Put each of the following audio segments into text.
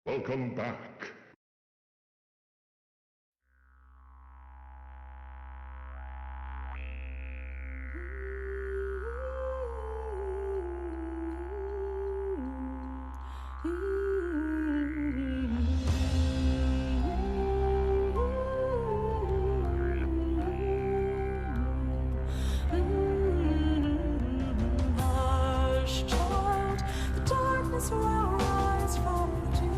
Welcome back. Hush, child, the darkness will rise from the deep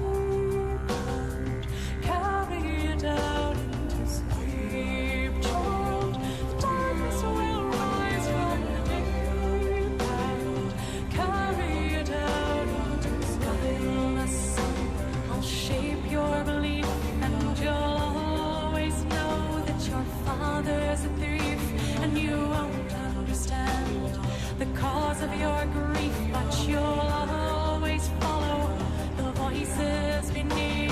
and carry you down into sleep, child. The darkness will rise from the deep and carry you down into sleep. The sun, I'll shape your belief, and you'll always know that your father's a thief, and you won't understand the cause of your grief, but you'll always follow the voices beneath.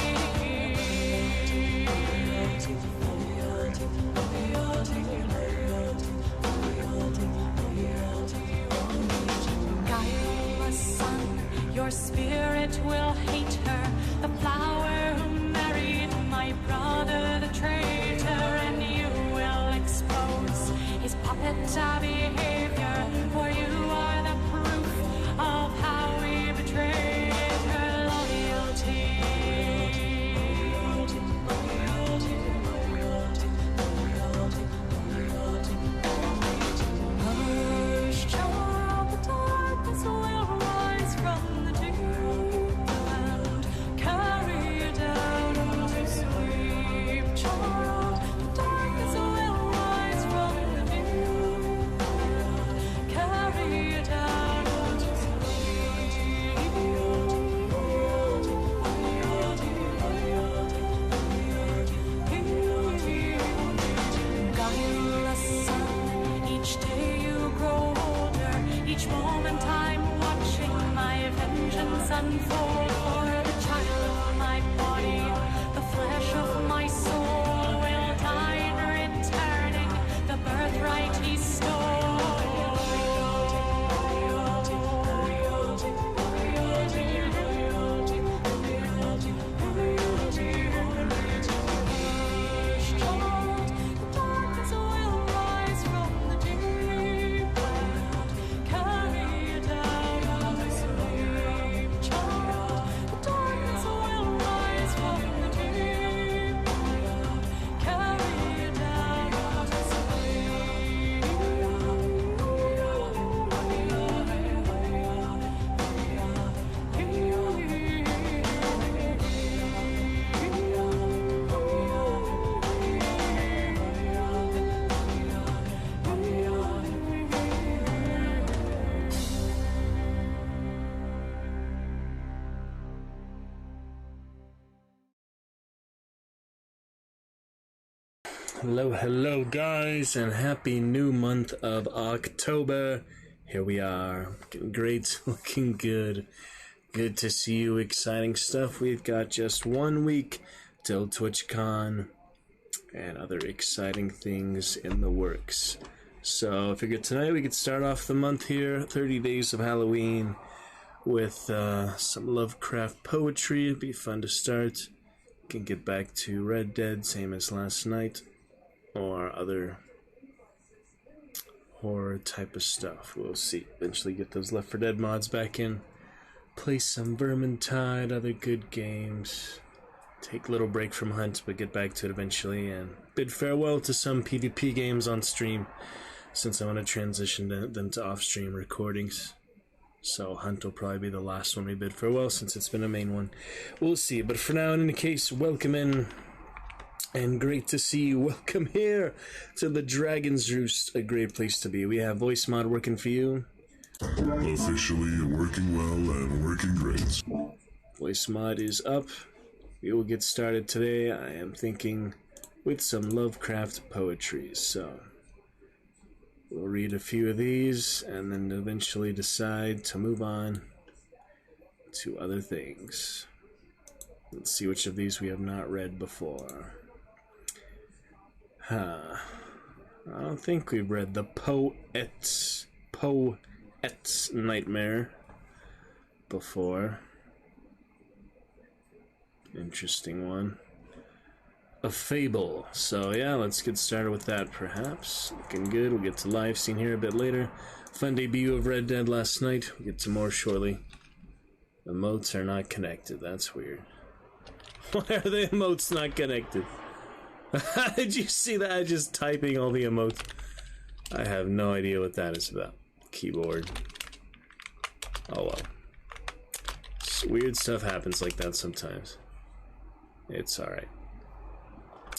Guileless son, your spirit will hate her, the flower who married my brother, the traitor, and you will expose his puppet behavior, for you are the proof of how we betrayed her loyalty. Hush, child, the darkness will rise from the deep and carry you down to sleep, child. The darkness will rise from the deep and carry you down to sleep. Guileless son, each day you grow older, each moment I'm watching my vengeance unfold. For the child of my body, the flesh of my soul will die in returning the birthright he stole. Child, the darkness will rise from the deep and carry you down to sleep. Child, the darkness will rise from the deep and carry you down to Hello guys, and happy new month of October. Here we are, looking great, looking good. Good to see you, exciting stuff. We've got just 1 week till TwitchCon and other exciting things in the works. So I figured tonight we could start off the month here, 30 days of Halloween, with some Lovecraft poetry. It'd be fun to start. Can get back to Red Dead, same as last night, or other horror type of stuff. We'll see. Eventually get those Left 4 Dead mods back in. Play some Vermintide, other good games. Take a little break from Hunt, but get back to it eventually. And bid farewell to some PvP games on stream, since I want to transition them to off-stream recordings. So Hunt will probably be the last one we bid farewell, since it's been a main one. We'll see. But for now, in any case, welcome in. And great to see you. Welcome here to the Dragon's Roost, a great place to be. We have voice mod working for you. Officially working well and working great. Voice mod is up. We will get started today, I am thinking, with some Lovecraft poetry. So we'll read a few of these and then eventually decide to move on to other things. Let's see which of these we have not read before. I don't think we've read the Poet's Nightmare before. Interesting one. A Fable. So yeah, let's get started with that perhaps. Looking good. We'll get to live scene here a bit later. Fun debut of Red Dead last night. We'll get to more shortly. Emotes are not connected. That's weird. Why are the emotes not connected? Did you see that? Just typing all the emotes. I have no idea what that is about. Keyboard. Oh well. Weird stuff happens like that sometimes. It's alright.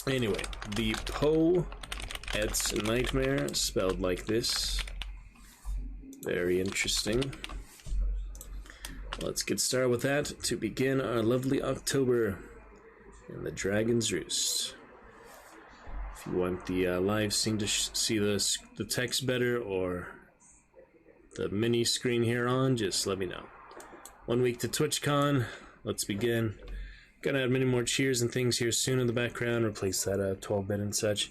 Anyway, the Poet's Nightmare, spelled like this. Very interesting. Let's get started with that to begin our lovely October in the Dragon's Roost. If you want the live scene to see the text better or the mini screen here on, just let me know. 1 week to TwitchCon. Let's begin. Gonna add many more cheers and things here soon in the background. Replace that 12-bit and such.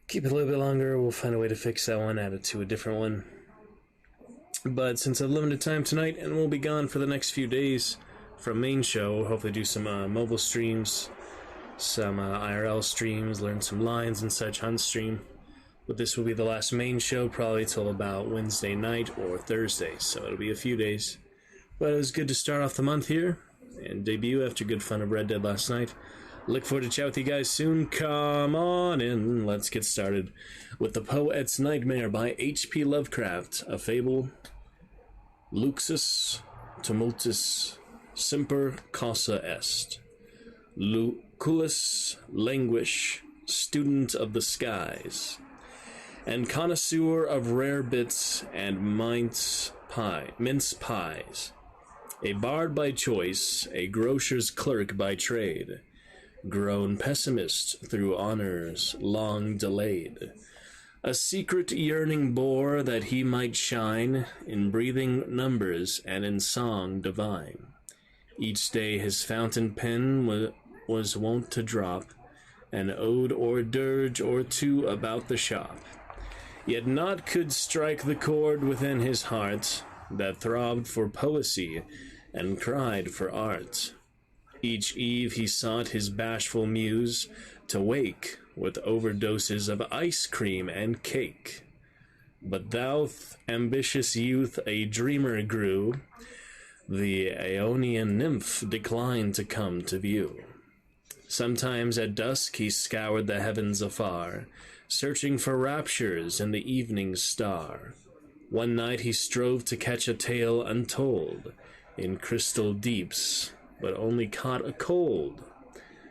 Keep it a little bit longer. We'll find a way to fix that one. Add it to a different one. But since I've limited time tonight and we'll be gone for the next few days from main show, we'll hopefully do some mobile streams, some IRL streams, learn some lines and such on stream. But this will be the last main show probably till about Wednesday night or Thursday. So it'll be a few days. But it was good to start off the month here and debut after good fun of Red Dead last night. Look forward to chat with you guys soon. Come on in. Let's get started with The Poet's Nightmare by H.P. Lovecraft, a fable. Luxus tumultus semper causa est. Lucullus languish, student of the skies, and connoisseur of rare bits and mince pies. A bard by choice, a grocer's clerk by trade, grown pessimist through honors long delayed. A secret yearning bore that he might shine in breathing numbers and in song divine. Each day his fountain pen was wont to drop an ode or dirge or two about the shop. Yet naught could strike the chord within his heart that throbbed for poesy and cried for art. Each eve he sought his bashful muse to wake with overdoses of ice cream and cake. But thou, ambitious youth, a dreamer grew. The Aeonian nymph declined to come to view. Sometimes at dusk he scoured the heavens afar, searching for raptures in the evening star. One night he strove to catch a tale untold in crystal deeps, but only caught a cold.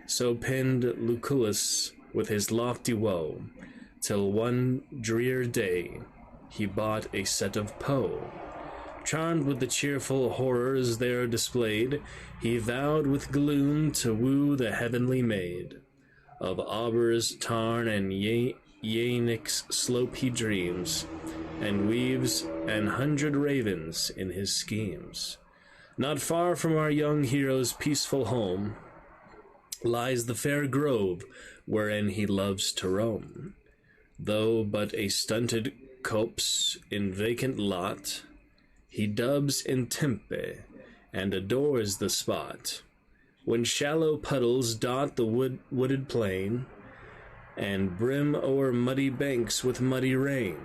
So penned Lucullus with his lofty woe, till one drear day he bought a set of Poe. Charmed with the cheerful horrors there displayed, he vowed with gloom to woo the heavenly maid. Of Auber's tarn and Yanik's slope he dreams, and weaves an 100 ravens in his schemes. Not far from our young hero's peaceful home lies the fair grove wherein he loves to roam. Though but a stunted copse in vacant lot, he dubs in Tempe and adores the spot. When shallow puddles dot the wooded plain and brim o'er muddy banks with muddy rain,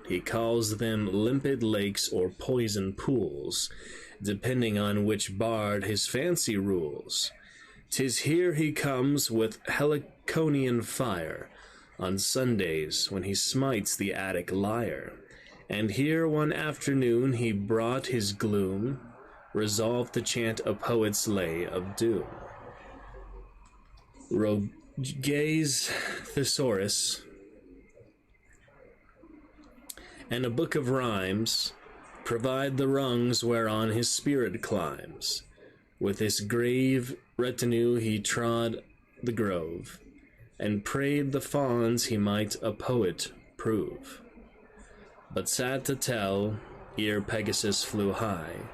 he calls them limpid lakes or poison pools, depending on which bard his fancy rules. 'Tis here he comes with Heliconian fire on Sundays when he smites the Attic lyre. And here one afternoon he brought his gloom, resolved to chant a poet's lay of doom. Roget's Thesaurus and a book of rhymes provide the rungs whereon his spirit climbs. With his grave retinue he trod the grove, and prayed the fawns he might a poet prove. But sad to tell, ere Pegasus flew high,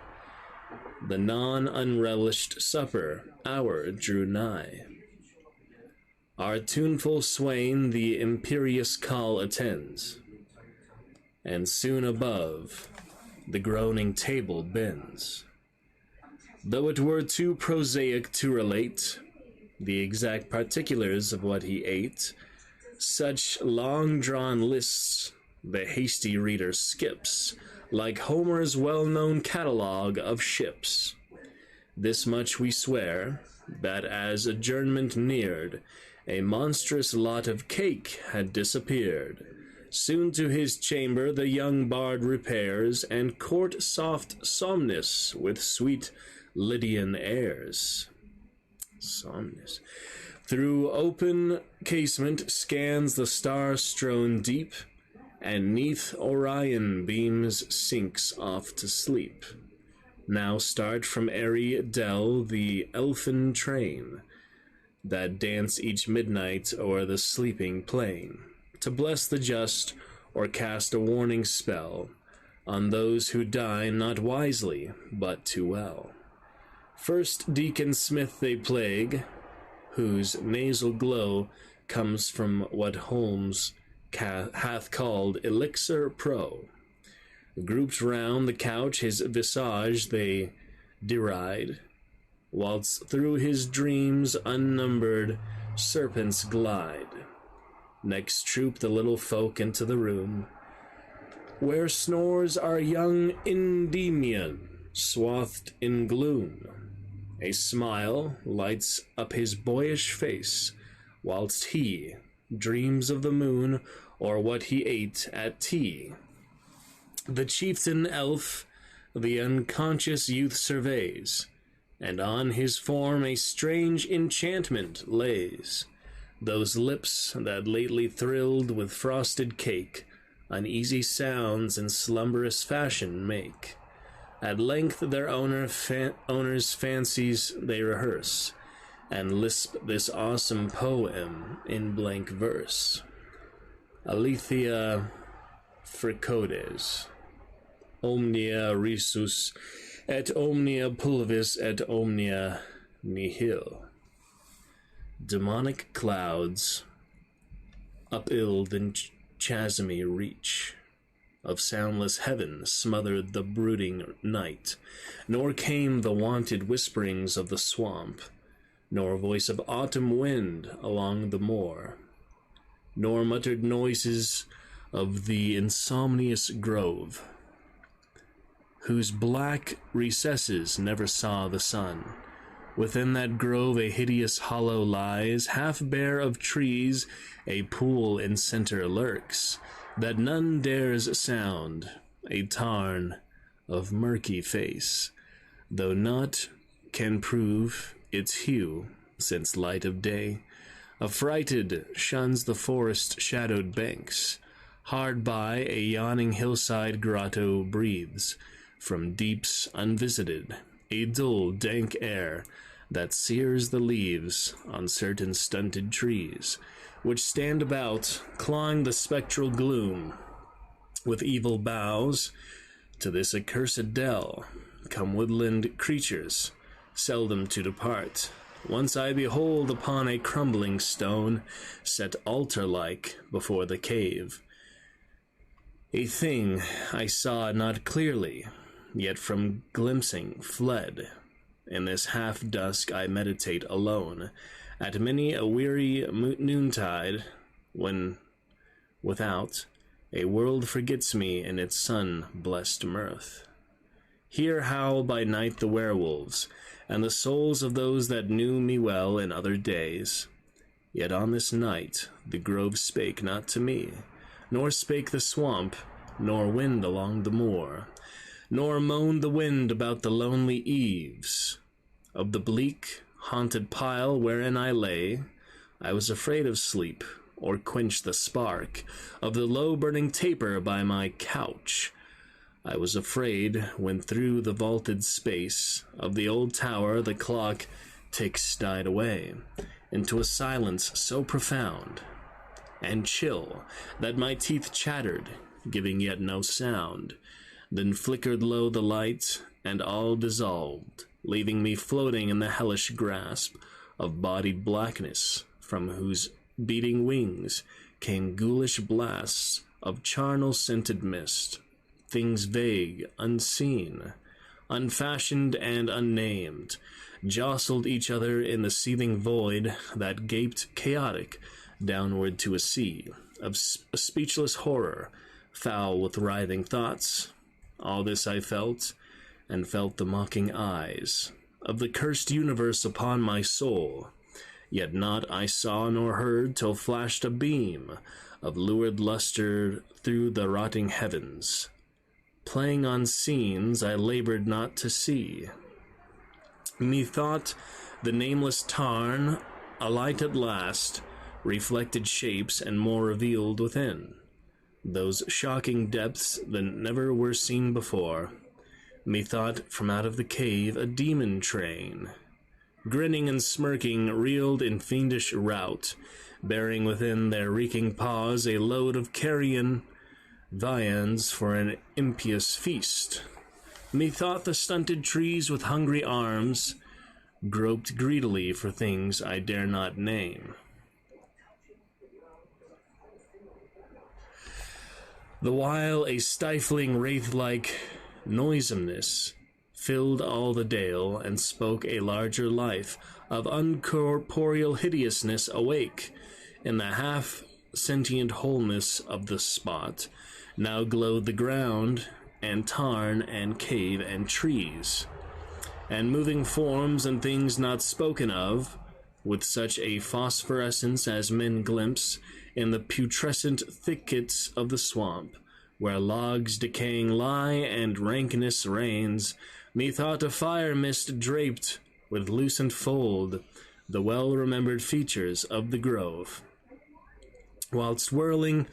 the non-unrelished supper hour drew nigh. Our tuneful swain the imperious call attends, and soon above the groaning table bends. though it were too prosaic to relate the exact particulars of what he ate. Such long-drawn lists the hasty reader skips, like Homer's well-known catalogue of ships. This much we swear, that as adjournment neared, a monstrous lot of cake had disappeared. Soon to his chamber the young bard repairs, and court soft somnus with sweet Lydian airs. Somnus. Through open casement scans the star-strown deep, and 'neath Orion beams sinks off to sleep. Now start from airy dell the elfin train, that dance each midnight o'er the sleeping plain, to bless the just, or cast a warning spell on those who die not wisely, but too well. First Deacon Smith they plague, whose nasal glow comes from what Holmes hath called elixir pro. Grouped round the couch his visage they deride, whilst through his dreams unnumbered serpents glide. Next troop the little folk into the room, where snores our young Endymion, swathed in gloom. A smile lights up his boyish face, whilst he dreams of the moon or what he ate at tea. The chieftain elf the unconscious youth surveys, and on his form a strange enchantment lays. Those lips that lately thrilled with frosted cake, uneasy sounds in slumberous fashion make. At length their owner's fancies they rehearse, and lisp this awesome poem in blank verse. Alethea fricodes, omnia risus, et omnia pulvis, et omnia nihil. Demonic clouds up-ill the chasmy reach of soundless heaven smothered the brooding night, nor came the wonted whisperings of the swamp, nor voice of autumn wind along the moor, nor muttered noises of the insomnious grove, whose black recesses never saw the sun. Within that grove a hideous hollow lies, half bare of trees, a pool in center lurks, that none dares sound, a tarn of murky face, though naught can prove its hue, since light of day, affrighted, shuns the forest-shadowed banks. Hard by, a yawning hillside grotto breathes, from deeps unvisited, a dull, dank air that sears the leaves on certain stunted trees, which stand about, clawing the spectral gloom. With evil boughs, to this accursed dell come woodland creatures, seldom to depart. Once I behold upon a crumbling stone, set altar-like before the cave, a thing I saw not clearly, yet from glimpsing fled. In this half-dusk I meditate alone, at many a weary noontide, when, without, a world forgets me in its sun-blessed mirth. Here howl by night the werewolves, and the souls of those that knew me well in other days. Yet on this night the grove spake not to me, nor spake the swamp, nor wind along the moor, nor moaned the wind about the lonely eaves of the bleak, haunted pile wherein I lay. I was afraid of sleep, or quench the spark of the low-burning taper by my couch. I was afraid when through the vaulted space of the old tower the clock ticks died away into a silence so profound and chill that my teeth chattered, giving yet no sound. Then flickered low the light, and all dissolved, leaving me floating in the hellish grasp of bodied blackness, from whose beating wings came ghoulish blasts of charnel-scented mist, things vague, unseen, unfashioned and unnamed, jostled each other in the seething void that gaped chaotic downward to a sea of a speechless horror, foul with writhing thoughts. All this I felt, and felt the mocking eyes of the cursed universe upon my soul. Yet naught I saw nor heard till flashed a beam of lurid luster through the rotting heavens, playing on scenes I labored not to see. Methought the nameless tarn, alight at last, reflected shapes and more revealed within, those shocking depths that never were seen before. Methought from out of the cave a demon train, grinning and smirking, reeled in fiendish rout, bearing within their reeking paws a load of carrion viands for an impious feast. Methought the stunted trees with hungry arms groped greedily for things I dare not name. The while a stifling wraith-like noisomeness filled all the dale, and spoke a larger life of uncorporeal hideousness awake in the half-sentient wholeness of the spot. Now glowed the ground, and tarn, and cave, and trees, and moving forms and things not spoken of, with such a phosphorescence as men glimpse in the putrescent thickets of the swamp, where logs decaying lie and rankness reigns. Methought a fire mist draped with lucent fold the well-remembered features of the grove, whilst whirling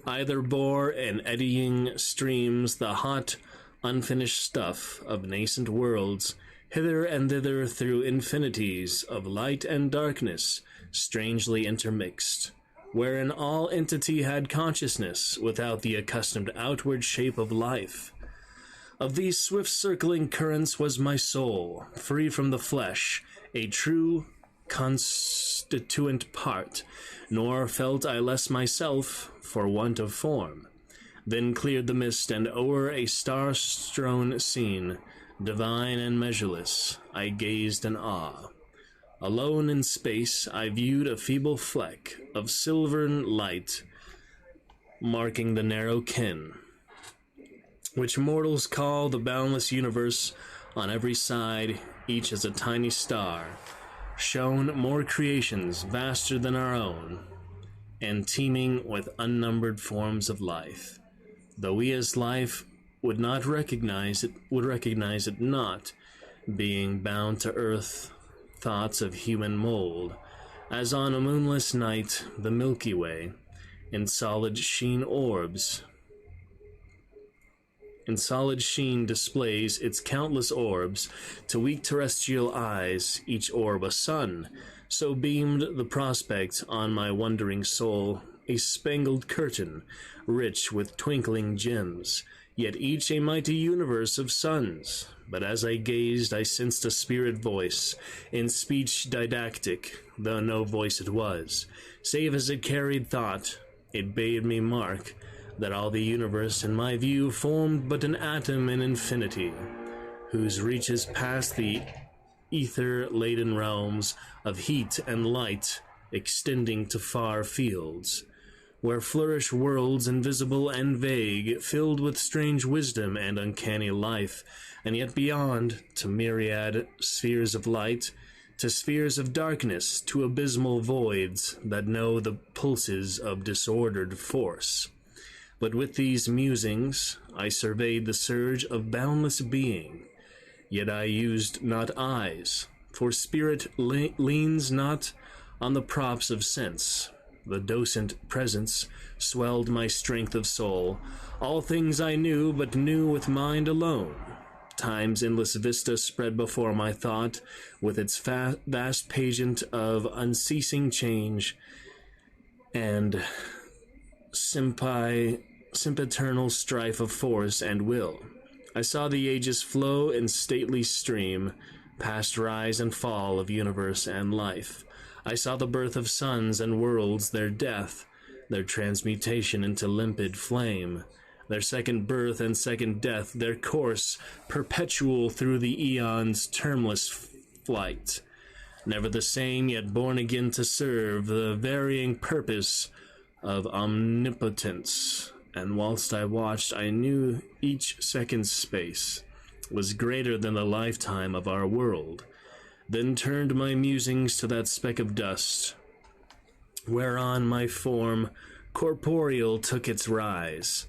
either bore in eddying streams the hot, unfinished stuff of nascent worlds, hither and thither through infinities of light and darkness, strangely intermixed, wherein all entity had consciousness without the accustomed outward shape of life. Of these swift circling currents was my soul, free from the flesh, a true constituent part, nor felt I less myself for want of form. Then cleared the mist, and o'er a star-strewn scene, divine and measureless, I gazed in awe. Alone in space, I viewed a feeble fleck of silvern light, marking the narrow ken which mortals call the boundless universe. On every side, each as a tiny star, shone more creations vaster than our own, and teeming with unnumbered forms of life, though we as life would recognize it not, being bound to earth thoughts of human mold, as on a moonless night the Milky Way, in solid sheen displays its countless orbs to weak terrestrial eyes, each orb a sun. So beamed the prospect on my wondering soul, a spangled curtain, rich with twinkling gems, yet each a mighty universe of suns. But as I gazed, I sensed a spirit voice, in speech didactic, though no voice it was, save as it carried thought. It bade me mark that all the universe in my view formed but an atom in infinity, whose reaches past the ether-laden realms of heat and light, extending to far fields, where flourish worlds invisible and vague, filled with strange wisdom and uncanny life, and yet beyond, to myriad spheres of light, to spheres of darkness, to abysmal voids that know the pulses of disordered force. But with these musings, I surveyed the surge of boundless being, yet I used not eyes, for spirit leans not on the props of sense. The docent presence swelled my strength of soul. All things I knew, but knew with mind alone. Time's endless vista spread before my thought, with its vast pageant of unceasing change and sempiternal strife of force and will. I saw the ages flow in stately stream, past rise and fall of universe and life. I saw the birth of suns and worlds, their death, their transmutation into limpid flame, their second birth and second death, their course perpetual through the eons' termless flight. Never the same, yet born again to serve the varying purpose of omnipotence. And whilst I watched, I knew each second's space was greater than the lifetime of our world. Then turned my musings to that speck of dust, whereon my form corporeal took its rise,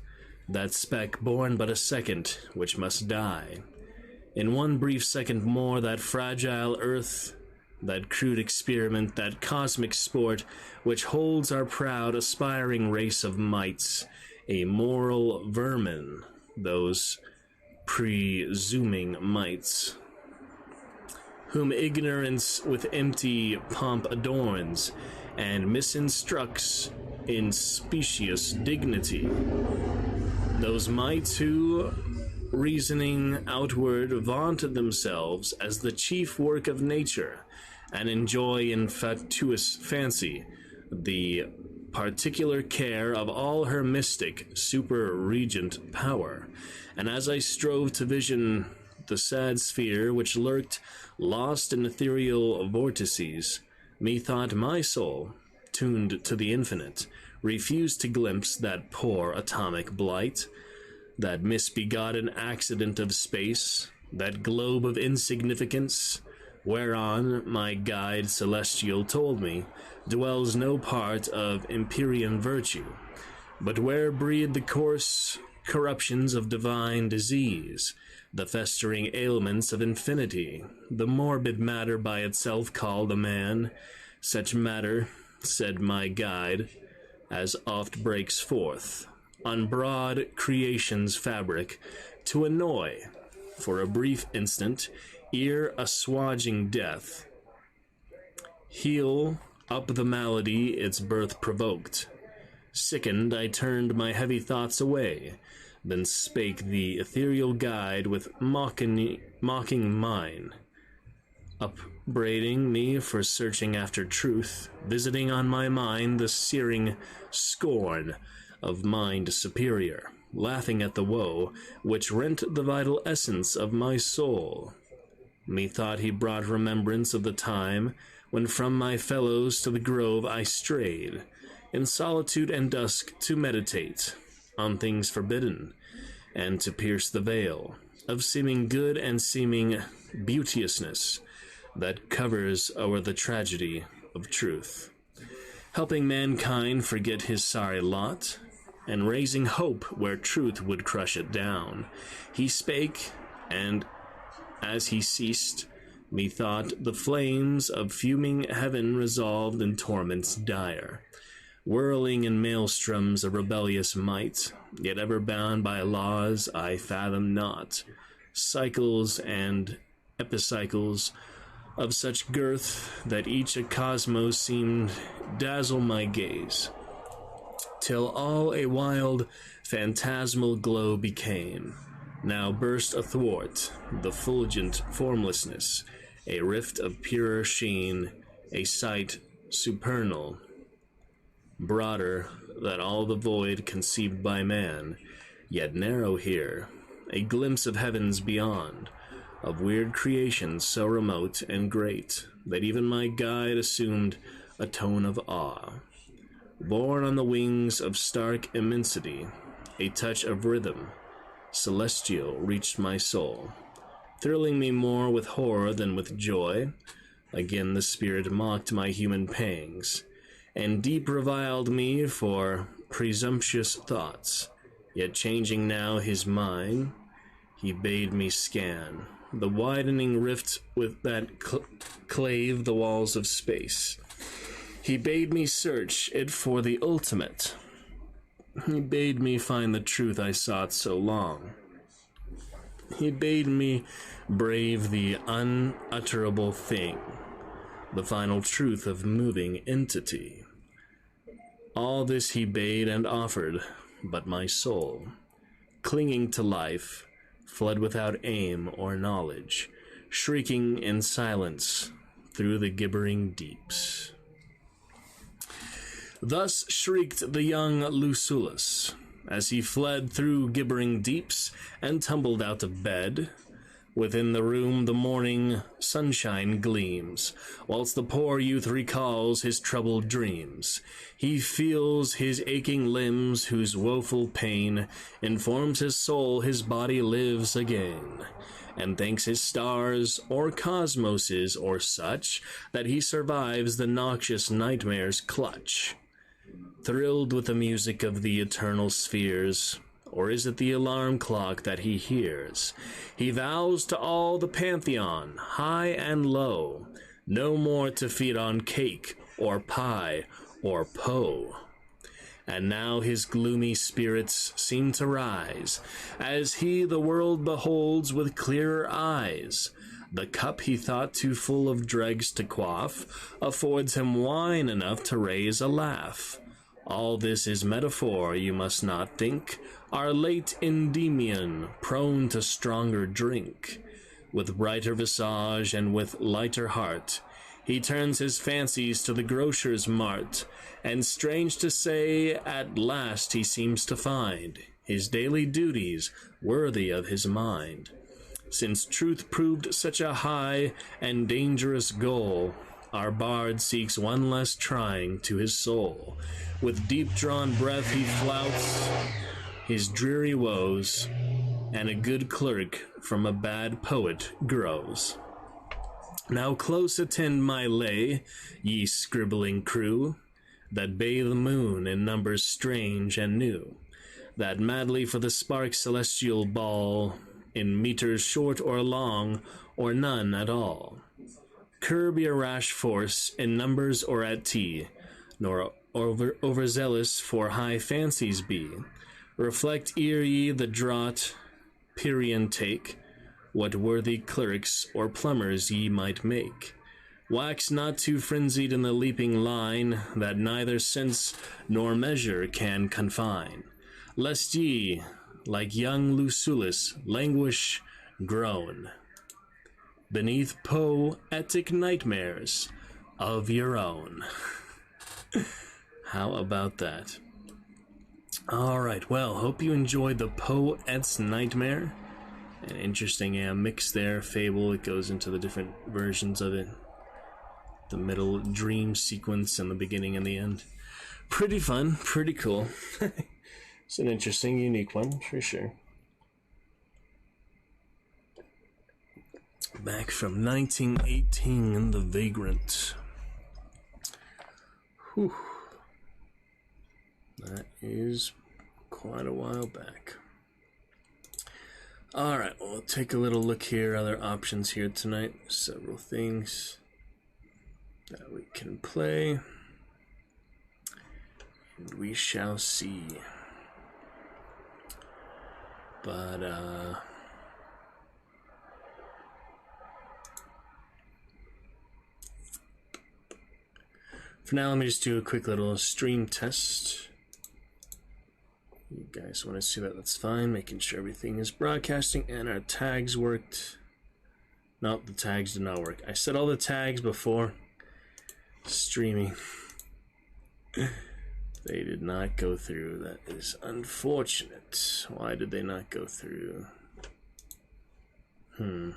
that speck born but a second, which must die. In one brief second more, that fragile earth, that crude experiment, that cosmic sport, which holds our proud, aspiring race of mites, a moral vermin, those presuming mites, whom ignorance with empty pomp adorns, and misinstructs in specious dignity. Those mites who, reasoning outward, vaunt themselves as the chief work of nature, and enjoy in fatuous fancy the particular care of all her mystic super-regent power. And as I strove to vision the sad sphere which lurked lost in ethereal vortices, methought my soul, tuned to the infinite, refused to glimpse that poor atomic blight, that misbegotten accident of space, that globe of insignificance, whereon, my guide celestial told me, dwells no part of Empyrean virtue, but where breed the coarse corruptions of divine disease, the festering ailments of infinity, the morbid matter by itself called a man, such matter, said my guide, as oft breaks forth on broad creation's fabric to annoy, for a brief instant, ere assuaging death, heal up the malady its birth provoked. Sickened, I turned my heavy thoughts away, then spake the ethereal guide with mocking mine, upbraiding me for searching after truth, visiting on my mind the searing scorn of mind superior, laughing at the woe which rent the vital essence of my soul. Methought he brought remembrance of the time when from my fellows to the grove I strayed, in solitude and dusk to meditate on things forbidden, and to pierce the veil of seeming good and seeming beauteousness that covers o'er the tragedy of truth, helping mankind forget his sorry lot, and raising hope where truth would crush it down. He spake, and as he ceased, methought the flames of fuming heaven resolved in torments dire, whirling in maelstroms of rebellious might, yet ever bound by laws I fathom not, cycles and epicycles of such girth that each a cosmos seemed dazzle my gaze, till all a wild, phantasmal glow became, now burst athwart the fulgent formlessness, a rift of purer sheen, a sight supernal, broader than all the void conceived by man, yet narrow here, a glimpse of heavens beyond, of weird creations so remote and great that even my guide assumed a tone of awe. Borne on the wings of stark immensity, a touch of rhythm celestial reached my soul, thrilling me more with horror than with joy. Again the spirit mocked my human pangs, and deep reviled me for presumptuous thoughts. Yet changing now his mind, he bade me scan the widening rift with that clave the walls of space. He bade me search it for the ultimate. He bade me find the truth I sought so long. He bade me brave the unutterable thing, the final truth of moving entity. All this he bade and offered, but my soul, clinging to life, fled without aim or knowledge, shrieking in silence through the gibbering deeps. Thus shrieked the young Lucullus, as he fled through gibbering deeps and tumbled out of bed. Within the room the morning sunshine gleams, whilst the poor youth recalls his troubled dreams. He feels his aching limbs, whose woeful pain informs his soul his body lives again, and thanks his stars or cosmoses or such that he survives the noxious nightmare's clutch. Thrilled with the music of the eternal spheres, or is it the alarm clock that he hears? He vows to all the pantheon, high and low, no more to feed on cake or pie or Poe. And now his gloomy spirits seem to rise, as he the world beholds with clearer eyes. The cup he thought too full of dregs to quaff affords him wine enough to raise a laugh. All this is metaphor, you must not think, our late Endymion, prone to stronger drink. With brighter visage and with lighter heart, he turns his fancies to the grocer's mart, and strange to say, at last he seems to find his daily duties worthy of his mind. Since truth proved such a high and dangerous goal, our bard seeks one less trying to his soul. With deep-drawn breath he flouts his dreary woes, and a good clerk from a bad poet grows. Now close attend my lay, ye scribbling crew, that bay the moon in numbers strange and new, that madly for the spark celestial ball, in meters short or long, or none at all. Curb your rash force in numbers or at tea, nor overzealous for high fancies be. Reflect ere ye the draught Pierian take, what worthy clerks or plumbers ye might make. Wax not too frenzied in the leaping line, that neither sense nor measure can confine, lest ye, like young Lucullus, languish, groan, beneath poetic nightmares of your own. How about that? Alright, well, hope you enjoyed the Poet's Nightmare. An interesting mix there, fable. It goes into the different versions of it. The middle dream sequence and the beginning and the end. Pretty fun, pretty cool. It's an interesting, unique one, for sure. Back from 1918, The Vagrant. Whew. That is quite a while back. Alright, well, we'll take a little look here. Other options here tonight. Several things that we can play. And we shall see. But, for now, let me just do a quick little stream test. You guys want to see that? That's fine. Making sure everything is broadcasting and our tags worked. Nope, the tags did not work. I set all the tags before streaming. They did not go through. That is unfortunate. Why did they not go through? I am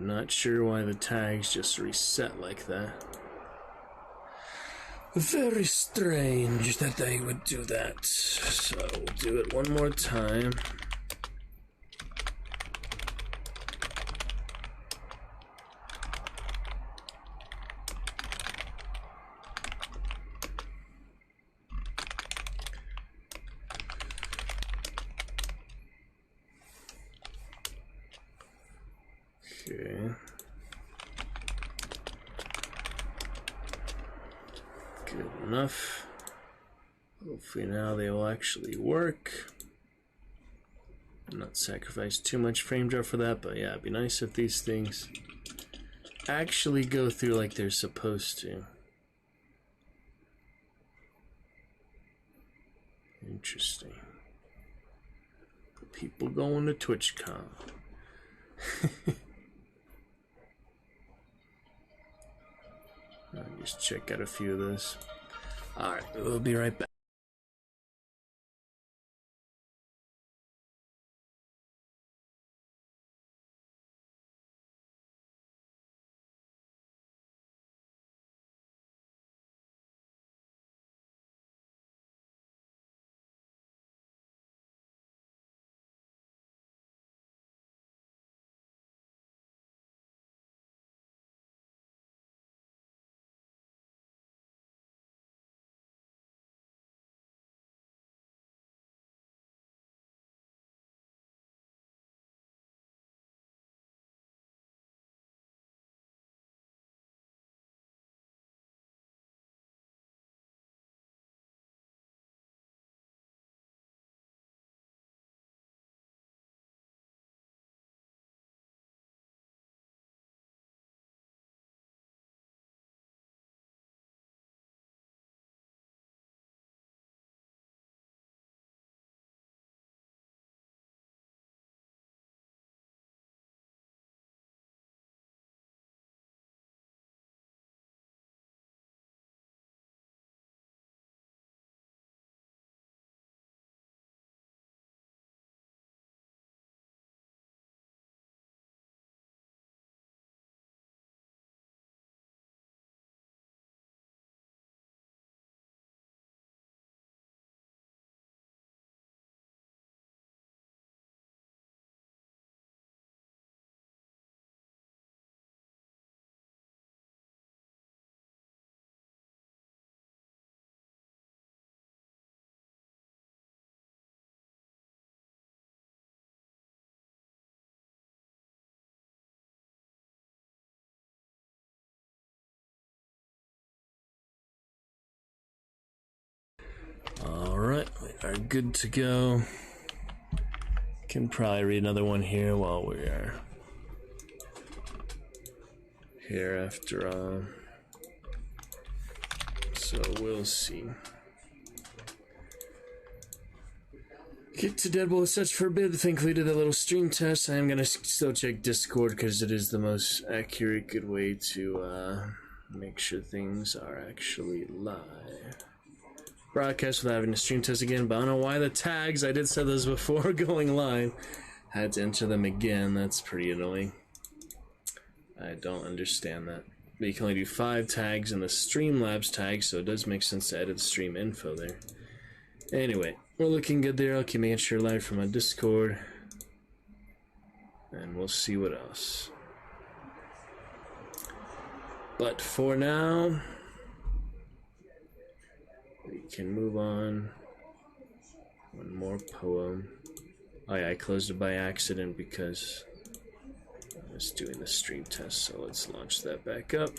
not sure why the tags just reset like that. Very strange that they would do that. So we'll do it one more time. Okay. Good enough. Hopefully now they will actually work. Not sacrifice too much frame drop for that, but yeah, it'd be nice if these things actually go through like they're supposed to. Interesting. People going to TwitchCon. I'll just check out a few of those. Alright, we'll be right back. Alright, we are good to go. Can probably read another one here while we are here after all. So we'll see. Get to Deadpool, such forbid. Thankfully, did a little stream test. I am gonna still check Discord because it is the most accurate, good way to make sure things are actually live. Broadcast without having to stream test again, but I don't know why the tags, I did set those before going live, had to enter them again. That's pretty annoying. I don't understand that. But you can only do 5 tags in the Streamlabs tag, so it does make sense to edit the stream info there. Anyway, we're looking good there. I'll keep making sure live from my Discord. And we'll see what else. But for now, we can move on. One more poem. Oh yeah, I closed it by accident because I was doing the stream test, so let's launch that back up.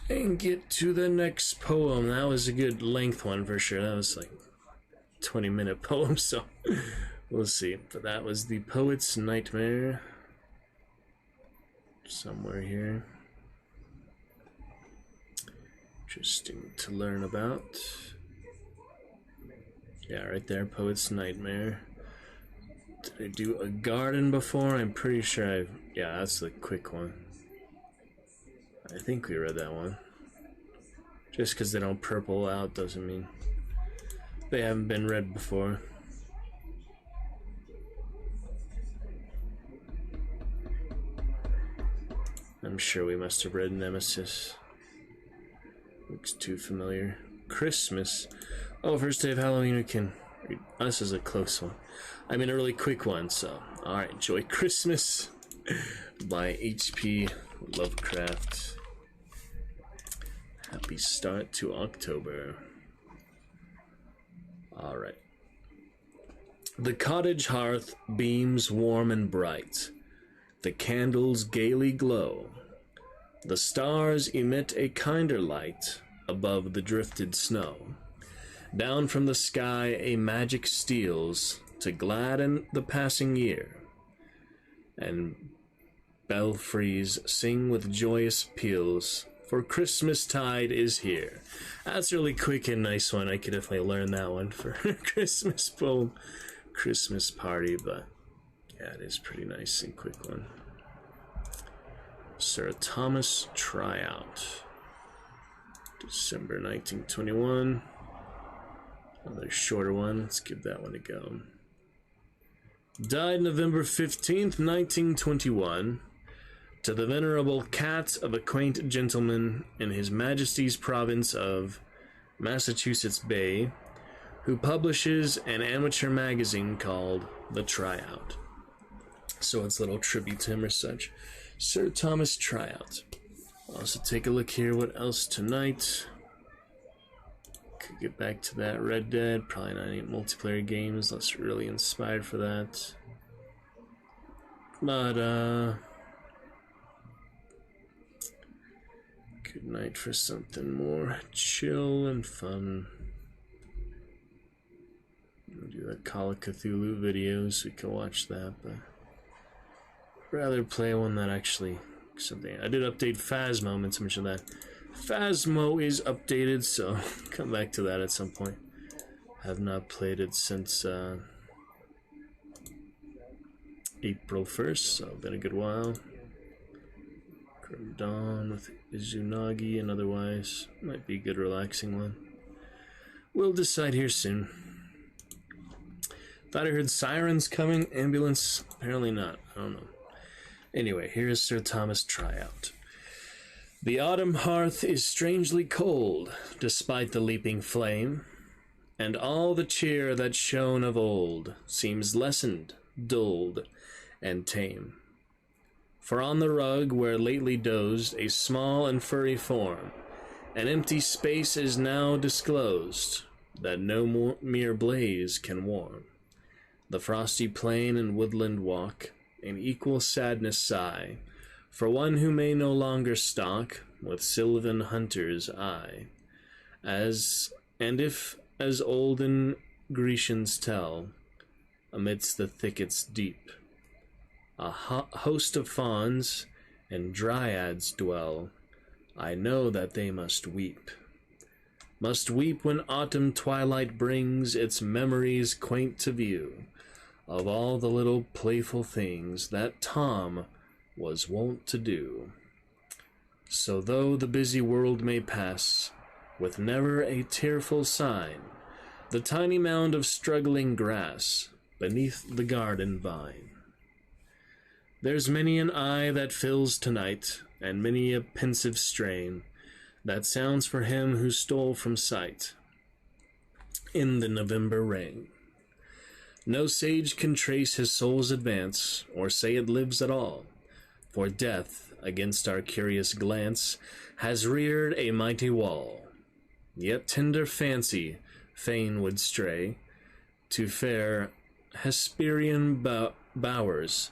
And get to the next poem. That was a good length one for sure. That was like 20-minute poem, so we'll see. But that was The Poet's Nightmare. Somewhere here. Interesting to learn about. Yeah, right there, Poet's Nightmare. Did I do a garden before? I'm pretty sure yeah, that's the quick one. I think we read that one. Just because they don't purple out doesn't mean they haven't been read before. I'm sure we must have read Nemesis. Looks too familiar. Christmas. Oh, first day of Halloween we can read. Oh, this is a close one. I mean a really quick one, so alright, enjoy Christmas by H.P. Lovecraft. Happy start to October. Alright. The cottage hearth beams warm and bright. The candles gaily glow. The stars emit a kinder light above the drifted snow. Down from the sky a magic steals to gladden the passing year. And belfries sing with joyous peals, for Christmas tide is here. That's a really quick and nice one. I could definitely learn that one for Christmas poem, Christmas party, but yeah, it is pretty nice and quick one. Sir Thomas Tryout. December 1921. Another shorter one. Let's give that one a go. Died November 15th, 1921. To the venerable cat of a quaint gentleman in His Majesty's province of Massachusetts Bay, who publishes an amateur magazine called The Tryout. So it's a little tribute to him or such. Sir Thomas Tryout. Also take a look here, what else tonight? Could get back to that Red Dead, probably not any multiplayer games, unless you're really inspired for that. But, good night for something more chill and fun. We'll do the Call of Cthulhu videos, we can watch that, but I'd rather play one that actually something. I did update Phasmo, I meant to mention that. Phasmo is updated, so come back to that at some point. Have not played it since April 1st, so been a good while. Grim Dawn with Izunagi and otherwise. Might be a good relaxing one. We'll decide here soon. Thought I heard sirens coming. Ambulance? Apparently not. I don't know. Anyway, here is Sir Thomas Tryout. The autumn hearth is strangely cold, despite the leaping flame, and all the cheer that shone of old seems lessened, dulled, and tame. For on the rug where lately dozed a small and furry form, an empty space is now disclosed, that no mere blaze can warm. The frosty plain and woodland walk, in equal sadness sigh, for one who may no longer stalk with sylvan hunter's eye. And if, as olden Grecians tell, amidst the thickets deep, a host of fauns and dryads dwell, I know that they must weep. Must weep when autumn twilight brings its memories quaint to view, of all the little playful things that Tom was wont to do. So though the busy world may pass, with never a tearful sign, the tiny mound of struggling grass beneath the garden vine, there's many an eye that fills tonight, and many a pensive strain that sounds for him who stole from sight in the November rain. No sage can trace his soul's advance, or say it lives at all, for death, against our curious glance, has reared a mighty wall. Yet tender fancy fain would stray to fair Hesperian bowers,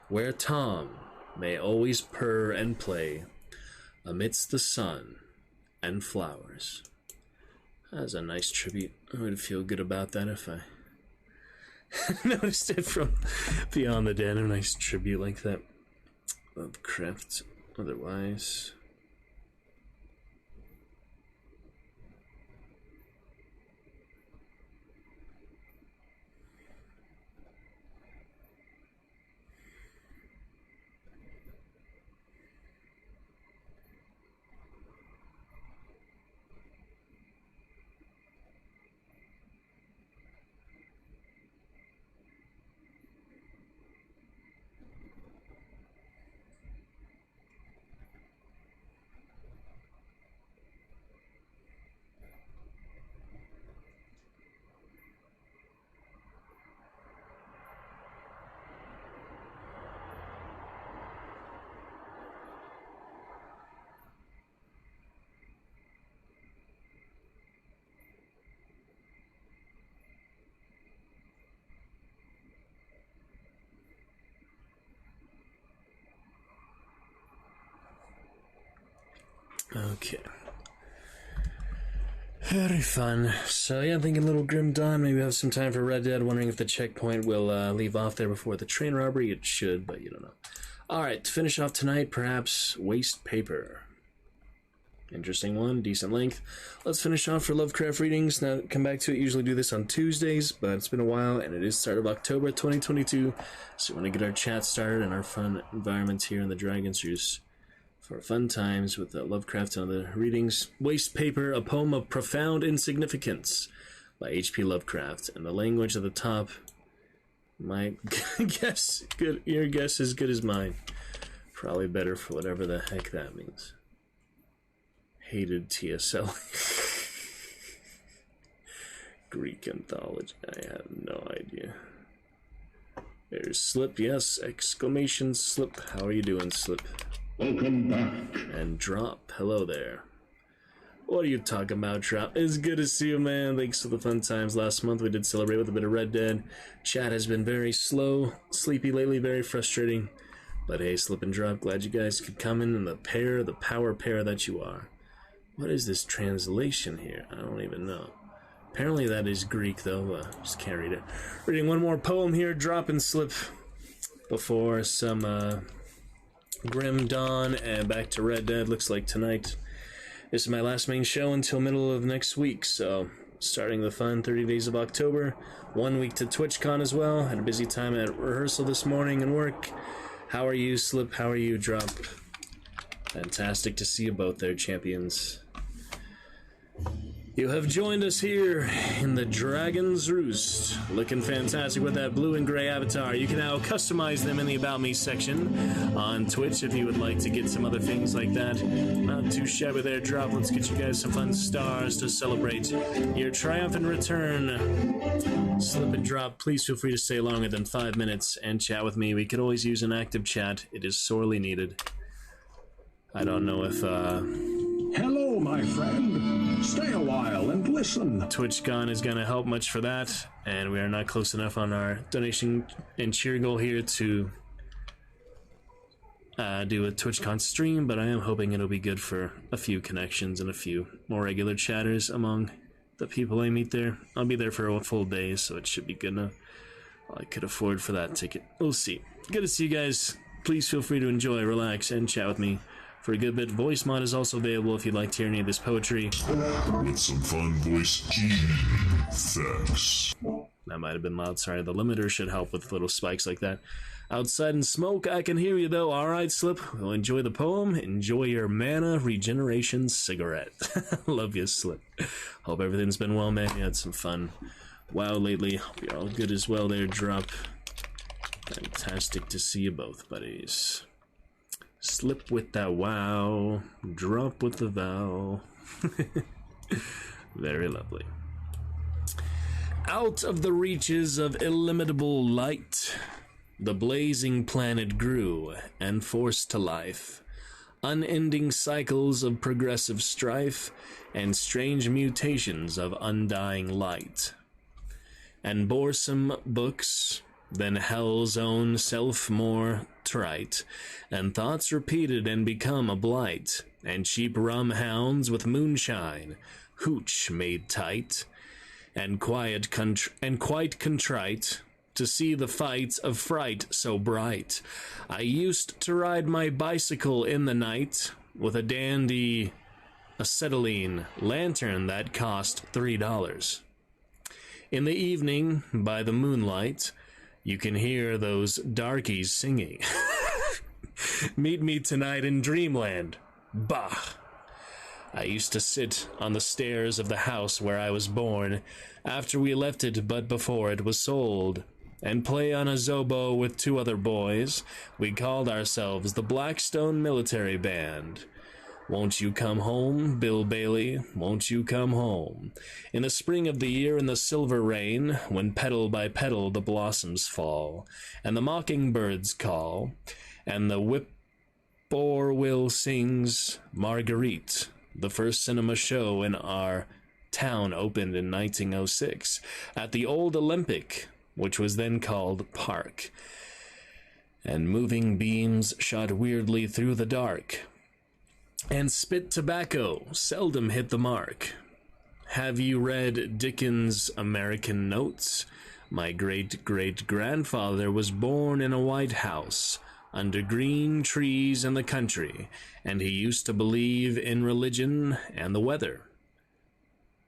where Tom may always purr and play amidst the sun and flowers. That's a nice tribute. I would feel good about that if I noticed it from Beyond the Dead. A nice tribute like that. Lovecraft, otherwise. Okay. Very fun. So yeah, I'm thinking a little Grim Dawn. Maybe have some time for Red Dead. Wondering if the checkpoint will leave off there before the train robbery. It should, but you don't know. Alright, to finish off tonight, perhaps Waste Paper. Interesting one, decent length. Let's finish off for Lovecraft readings. Now, come back to it. Usually do this on Tuesdays, but it's been a while, and it is start of October 2022. So we want to get our chat started and our fun environment here in the Dragon's Juice. for fun times with Lovecraft and other readings. Waste Paper, a poem of profound insignificance by H.P. Lovecraft. And the language at the top, my guess, good. Your guess is good as mine. Probably better for whatever the heck that means. Hated TSL. Greek anthology. I have no idea. There's Slip, yes! Exclamation Slip. How are you doing, Slip? Welcome back. And Drop. Hello there. What are you talking about, Drop? It's good to see you, man. Thanks for the fun times. Last month we did celebrate with a bit of Red Dead. Chat has been very slow, sleepy lately, very frustrating. But hey, Slip and Drop, glad you guys could come in the power pair that you are. What is this translation here? I don't even know. Apparently that is Greek, though. Just can't read it. Reading one more poem here, Drop and Slip, before some Grim Dawn and back to Red Dead. Looks like tonight. This is my last main show until middle of next week, so starting the fun 30 days of October. 1 week to TwitchCon as well. Had a busy time at rehearsal this morning and work. How are you, Slip? How are you, Drop? Fantastic to see you both there, champions. You have joined us here in the Dragon's Roost. Looking fantastic with that blue and gray avatar. You can now customize them in the About Me section on Twitch if you would like to get some other things like that. Not too shabby there, Drop. Let's get you guys some fun stars to celebrate your triumphant return. Slip and Drop, please feel free to stay longer than 5 minutes and chat with me. We could always use an active chat. It is sorely needed. I don't know if, Hello, my friend. Stay a while and listen. TwitchCon is going to help much for that, and we are not close enough on our donation and cheer goal here to do a TwitchCon stream, but I am hoping it'll be good for a few connections and a few more regular chatters among the people I meet there. I'll be there for a full day, so it should be good enough. I could afford for that ticket. We'll see. Good to see you guys. Please feel free to enjoy, relax, and chat with me for a good bit. Voice mod is also available if you'd like to hear any of this poetry. With some fun voice effects. That might have been loud, sorry. The limiter should help with little spikes like that. Outside in smoke, I can hear you though. Alright, Slip. Well, enjoy the poem. Enjoy your mana regeneration cigarette. Love you, Slip. Hope everything's been well, man. You had some fun. Wow, lately. Hope you're all good as well there, Drop. Fantastic to see you both, buddies. Slip with that wow, drop with the vow. Very lovely. Out of the reaches of illimitable light, the blazing planet grew and forced to life. Unending cycles of progressive strife and strange mutations of undying light. And boresome books, then hell's own self more trite, and thoughts repeated and become a blight, and cheap rum hounds with moonshine, hooch made tight, and quite contrite, to see the fights of fright so bright. I used to ride my bicycle in the night, with a dandy acetylene lantern that cost $3. In the evening, by the moonlight, you can hear those darkies singing. Meet me tonight in Dreamland. Bah! I used to sit on the stairs of the house where I was born, after we left it but before it was sold, and play on a zobo with 2 other boys. We called ourselves the Blackstone Military Band. Won't you come home, Bill Bailey? Won't you come home? In the spring of the year in the silver rain, when petal by petal the blossoms fall, and the mockingbirds call, and the whippoorwill sings Marguerite. The first cinema show in our town opened in 1906 at the old Olympic, which was then called Park, and moving beams shot weirdly through the dark, and spit tobacco seldom hit the mark. Have you read Dickens' American Notes? My great-great-grandfather was born in a white house, under green trees in the country, and he used to believe in religion and the weather.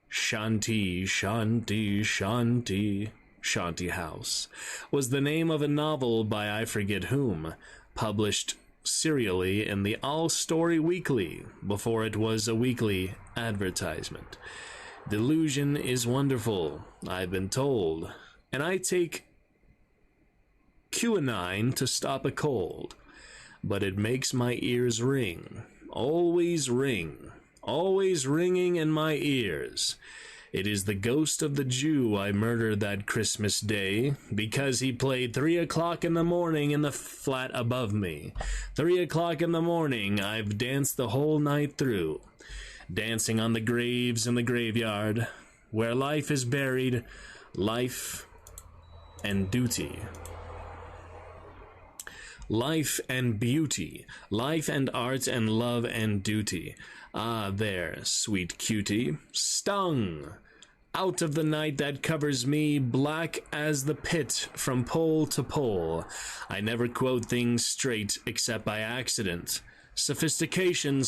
Shanty, shanty, shanty, shanty house was the name of a novel by I forget whom, published serially in the All Story Weekly before it was a weekly advertisement. Delusion is wonderful, I've been told, and I take quinine to stop a cold, but it makes my ears ring, always ringing in my ears. It is the ghost of the Jew I murdered that Christmas day, because he played 3 o'clock in the morning in the flat above me. 3 o'clock in the morning, I've danced the whole night through, dancing on the graves in the graveyard, where life is buried, life and duty. Life and beauty, life and art and love and duty. Ah, there, sweet cutie, stung out of the night that covers me, black as the pit from pole to pole. I never quote things straight except by accident. Sophistication,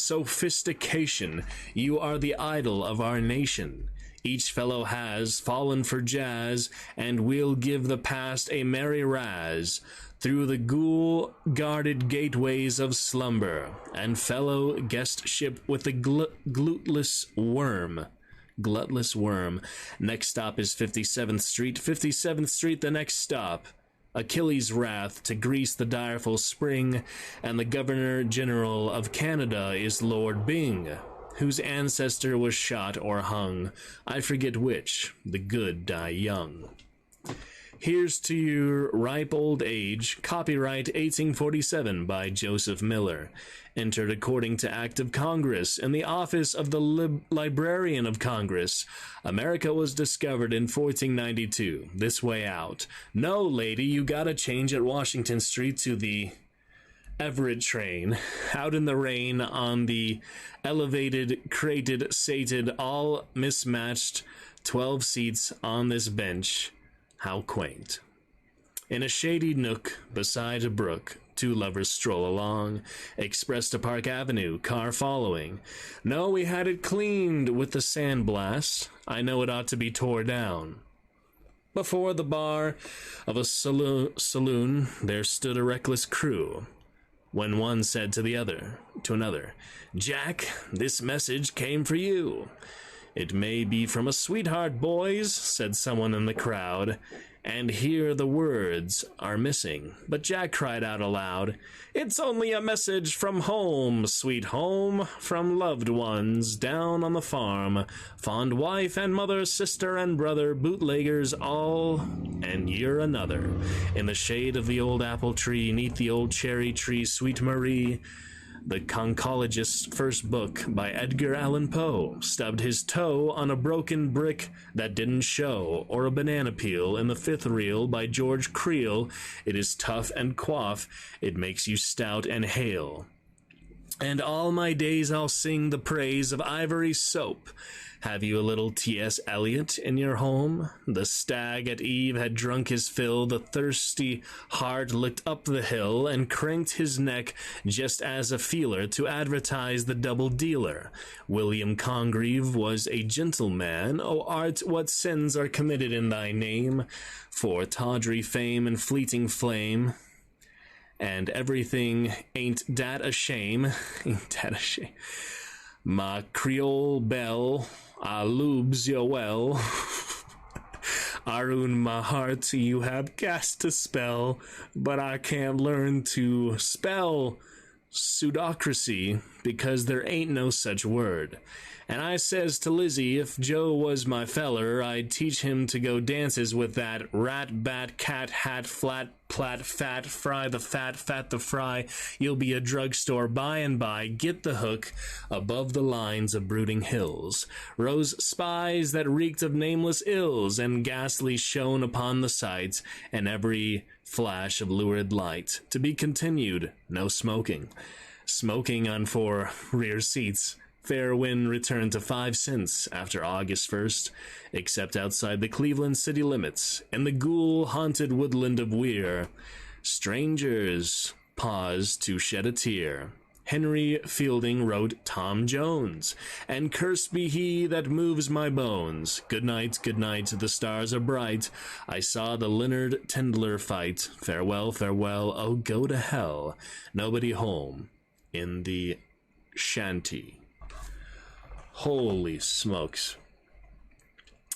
you are the idol of our nation. Each fellow has fallen for jazz, and we'll give the past a merry razz through the ghoul-guarded gateways of slumber, and fellow guestship with the glutless worm. Next stop is 57th Street. 57th Street, the next stop. Achilles' wrath to grease the direful spring, and the Governor-General of Canada is Lord Byng, whose ancestor was shot or hung. I forget which. The good die young. Here's to your ripe old age. Copyright 1847 by Joseph Miller. Entered according to Act of Congress in the office of the Librarian of Congress. America was discovered in 1492. This way out. No, lady, you gotta change at Washington Street to the Everett train. Out in the rain on the elevated, crated, sated, all mismatched 12 seats on this bench. How quaint. In a shady nook beside a brook, 2 lovers stroll along, express to Park Avenue, car following. No, we had it cleaned with the sandblast. I know it ought to be tore down. Before the bar of a saloon there stood a reckless crew, when one said to another, "Jack, this message came for you." "It may be from a sweetheart, boys," said someone in the crowd, and here the words are missing. But Jack cried out aloud, "It's only a message from home, sweet home, from loved ones down on the farm, fond wife and mother, sister and brother, bootleggers all, and you're another. In the shade of the old apple tree, 'neath the old cherry tree, sweet Marie." The Conchologist's first book by Edgar Allan Poe stubbed his toe on a broken brick that didn't show, or a banana peel in the 5th reel by George Creel. It is tough and quaff, it makes you stout and hale. And all my days I'll sing the praise of ivory soap. Have you a little T.S. Eliot in your home? The stag at eve had drunk his fill, the thirsty hart looked up the hill, and cranked his neck just as a feeler to advertise the double dealer. William Congreve was a gentleman. O art, what sins are committed in thy name? For tawdry fame and fleeting flame, and everything ain't dat a shame. Ma Creole belle, I loobs you well. Arun, my heart, you have cast a spell, but I can't learn to spell pseudocracy, because there ain't no such word. And I says to Lizzie, if Joe was my feller, I'd teach him to go dances with that rat, bat, cat, hat, flat, plat, fat, fry the fat the fry. You'll be a drugstore by and by. Get the hook above the lines of brooding hills. Rose spies that reeked of nameless ills, and ghastly shone upon the sight, and every flash of lurid light. To be continued, no smoking. Smoking on 4 rear seats. Fair wind returned to 5 cents after August 1st, except outside the Cleveland city limits, in the ghoul-haunted woodland of Weir. Strangers paused to shed a tear. Henry Fielding wrote Tom Jones, and cursed be he that moves my bones. Good night, the stars are bright. I saw the Leonard Tendler fight. Farewell, farewell, oh go to hell. Nobody home in the shanty. Holy smokes.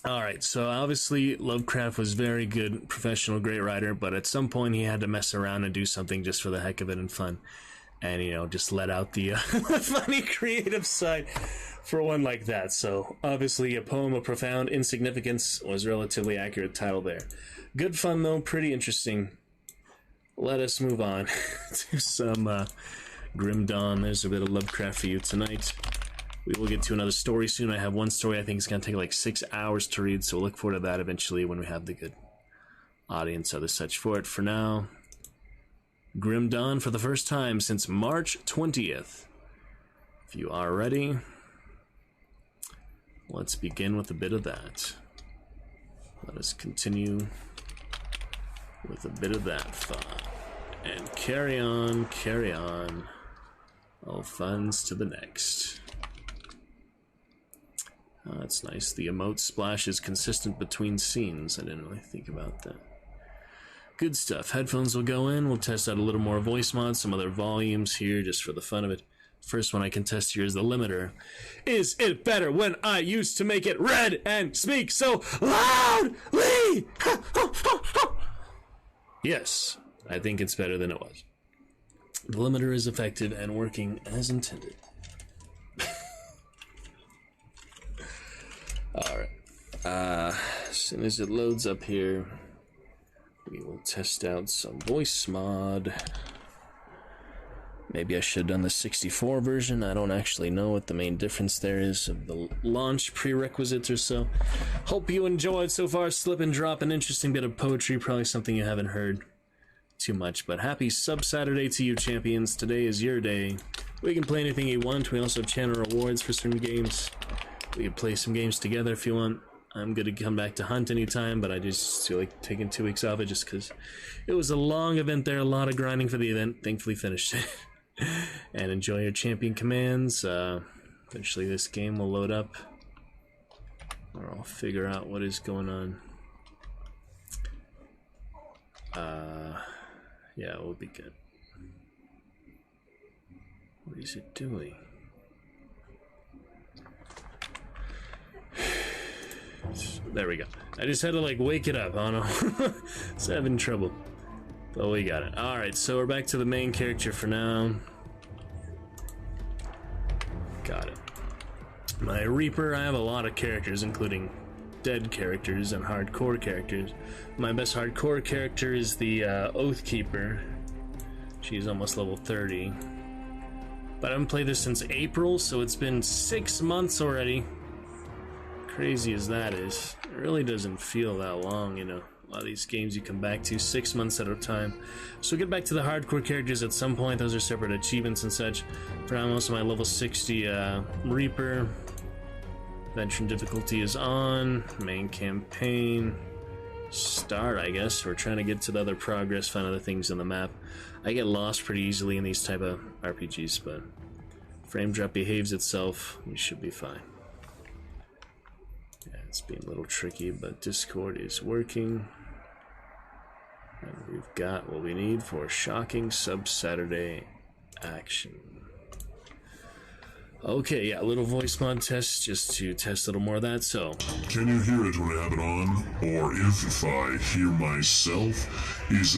Alright, so obviously Lovecraft was very good, professional, great writer, but at some point he had to mess around and do something just for the heck of it and fun. And, you know, just let out the funny, creative side for one like that. So, obviously, a poem of profound insignificance was a relatively accurate title there. Good fun, though, pretty interesting. Let us move on to some Grim Dawn. There's a bit of Lovecraft for you tonight. We will get to another story soon. I have one story I think is going to take like 6 hours to read, so look forward to that eventually when we have the good audience, other such for it. For now, Grim Dawn for the first time since March 20th. If you are ready, let's begin with a bit of that. Let us continue with a bit of that thought. And carry on, carry on. All funds to the next. Oh, that's nice. The emote splash is consistent between scenes. I didn't really think about that. Good stuff. Headphones will go in. We'll test out a little more voice mod, some other volumes here just for the fun of it. First one I can test here is the limiter. Is it better when I used to make it red and speak so loudly? Yes, I think it's better than it was. The limiter is effective and working as intended. Alright. As soon as it loads up here, we will test out some voice mod. Maybe I should have done the 64 version. I don't actually know what the main difference there is of the launch prerequisites or so. Hope you enjoyed so far. Slip and drop, an interesting bit of poetry. Probably something you haven't heard too much. But happy Sub-Saturday to you, champions. Today is your day. We can play anything you want. We also have channel rewards for certain games. We can play some games together if you want. I'm going to come back to Hunt anytime, but I just feel like taking 2 weeks off it just because it was a long event there, a lot of grinding for the event. Thankfully finished it. And enjoy your champion commands. Eventually this game will load up, or I'll figure out what is going on. Yeah, it will be good. What is it doing? There we go. I just had to like wake it up. I don't know. It's having trouble. But we got it. Alright, so we're back to the main character for now. Got it. My Reaper, I have a lot of characters, including dead characters and hardcore characters. My best hardcore character is the Oathkeeper. She's almost level 30. But I haven't played this since April, so it's been 6 months already. Crazy as that is, it really doesn't feel that long, you know. A lot of these games you come back to 6 months at a time. So we'll get back to the hardcore characters at some point. Those are separate achievements and such. For now, most of my level 60 Reaper. Veteran difficulty is on. Main campaign. Start, I guess. We're trying to get to the other progress, find other things on the map. I get lost pretty easily in these type of RPGs, but frame drop behaves itself. We should be fine. Yeah, it's being a little tricky, but Discord is working. And we've got what we need for shocking Sub-Saturday action. Okay, yeah, a little voice mod test just to test a little more of that, so. Can you hear it when I have it on? Or if I hear myself, is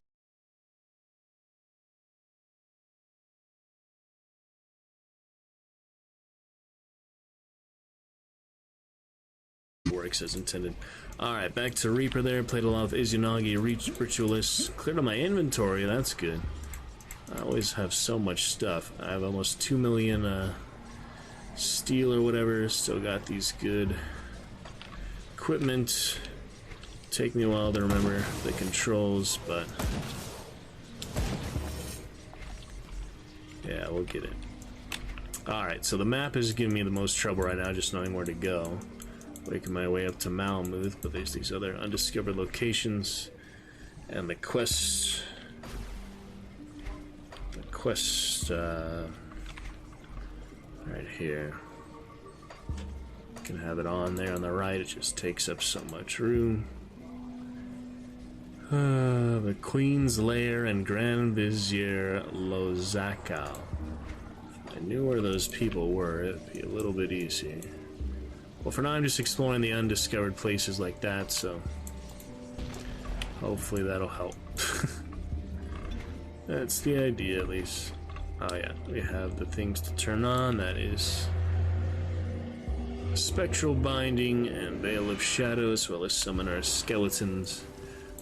works as intended. Alright, back to Reaper there. Played a lot of Izunagi Ritualist. Cleared out my inventory, that's good. I always have so much stuff. I have almost 2 million steel or whatever. Still got these good equipment. Take me a while to remember the controls, but yeah, we'll get it. Alright, so the map is giving me the most trouble right now, just knowing where to go. Making my way up to Malmuth, but there's these other undiscovered locations. And the quest right here. You can have it on there on the right, it just takes up so much room. The Queen's Lair and Grand Vizier Lozakal. If I knew where those people were, it'd be a little bit easier. Well, for now I'm just exploring the undiscovered places like that, so hopefully that'll help. That's the idea, at least. Oh yeah, we have the things to turn on. That is Spectral Binding and Veil of Shadow, as well as Summoner Skeletons.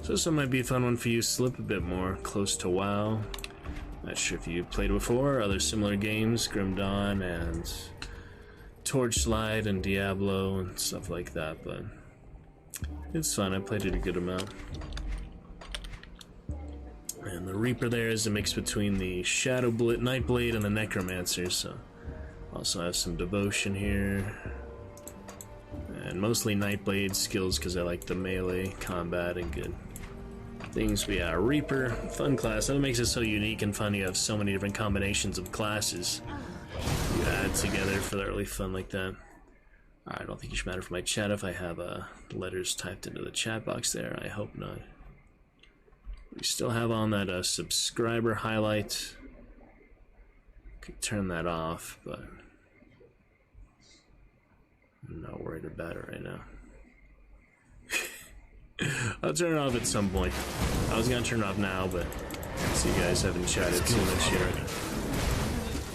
So this one might be a fun one for you. Slip a bit more close to WoW. Not sure if you played before, other similar games, Grim Dawn and Torchlight and Diablo and stuff like that, but it's fun. I played it a good amount. And the Reaper there is a mix between the Nightblade and the Necromancer, so also have some devotion here. And mostly Nightblade skills because I like the melee combat and good things. We are Reaper, fun class. That makes it so unique and fun. You have so many different combinations of classes you add together for that really fun like that. Alright, I don't think it should matter for my chat if I have letters typed into the chat box there. I hope not. We still have on that subscriber highlight. Could turn that off, but I'm not worried about it right now. I'll turn it off at some point. I was gonna turn it off now, but so you guys haven't chatted too much yet.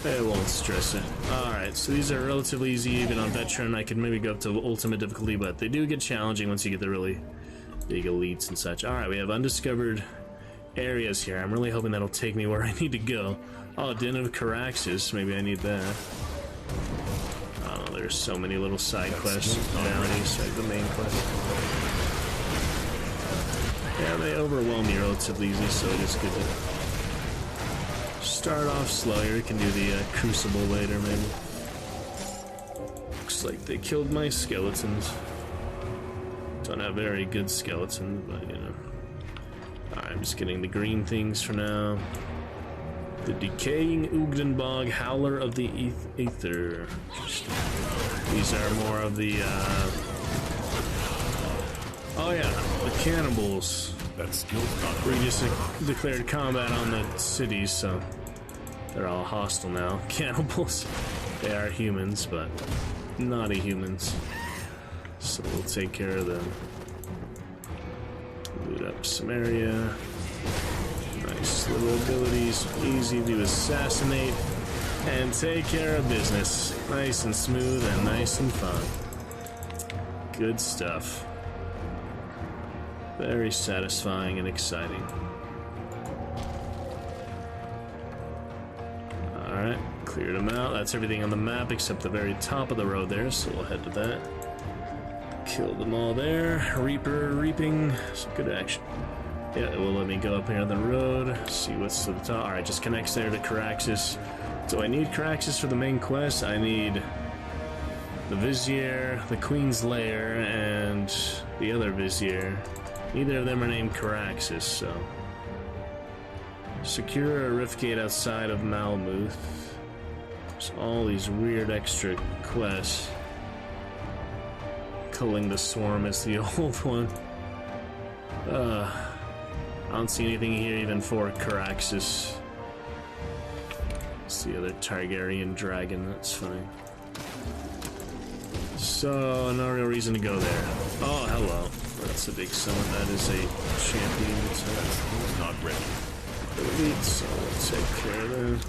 It won't stress it. Alright, so these are relatively easy. Even on veteran, I could maybe go up to ultimate difficulty, but they do get challenging once you get the really big elites and such. Alright, we have undiscovered areas here. I'm really hoping that'll take me where I need to go. Oh, Den of Caraxes. Maybe I need that. Oh, there's so many little side quests, bounties, like the main quest. Yeah, they overwhelm me relatively easy, so it is good to start off slow. You can do the Crucible later, maybe. Looks like they killed my skeletons. Don't have very good skeletons, but you know. Alright, I'm just getting the green things for now. The Decaying Ugdenbog, Howler of the Aether. These are more of the, oh yeah, the cannibals. That skill's not We just declared combat on the cities, so they're all hostile now. Cannibals. They are humans, but naughty humans. So we'll take care of them. Loot up Samaria. Nice little abilities. Easy to assassinate and take care of business. Nice and smooth and nice and fun. Good stuff. Very satisfying and exciting. Alright, cleared them out. That's everything on the map except the very top of the road there, so we'll head to that. Killed them all there. Reaper reaping. Some good action. Yeah, it will let me go up here on the road. See what's to the top. Alright, just connects there to Caraxes. Do I need Caraxes for the main quest? I need the Vizier, the Queen's Lair, and the other Vizier. Neither of them are named Caraxes, so. Secure a rift gate outside of Malmuth. There's all these weird extra quests. Culling the Swarm is the old one. I don't see anything here even for Caraxes. It's the other Targaryen dragon, that's fine. So, no real reason to go there. Oh, hello. That's a big summon. That is a champion. It's not ready. Elite, so we'll take care of them.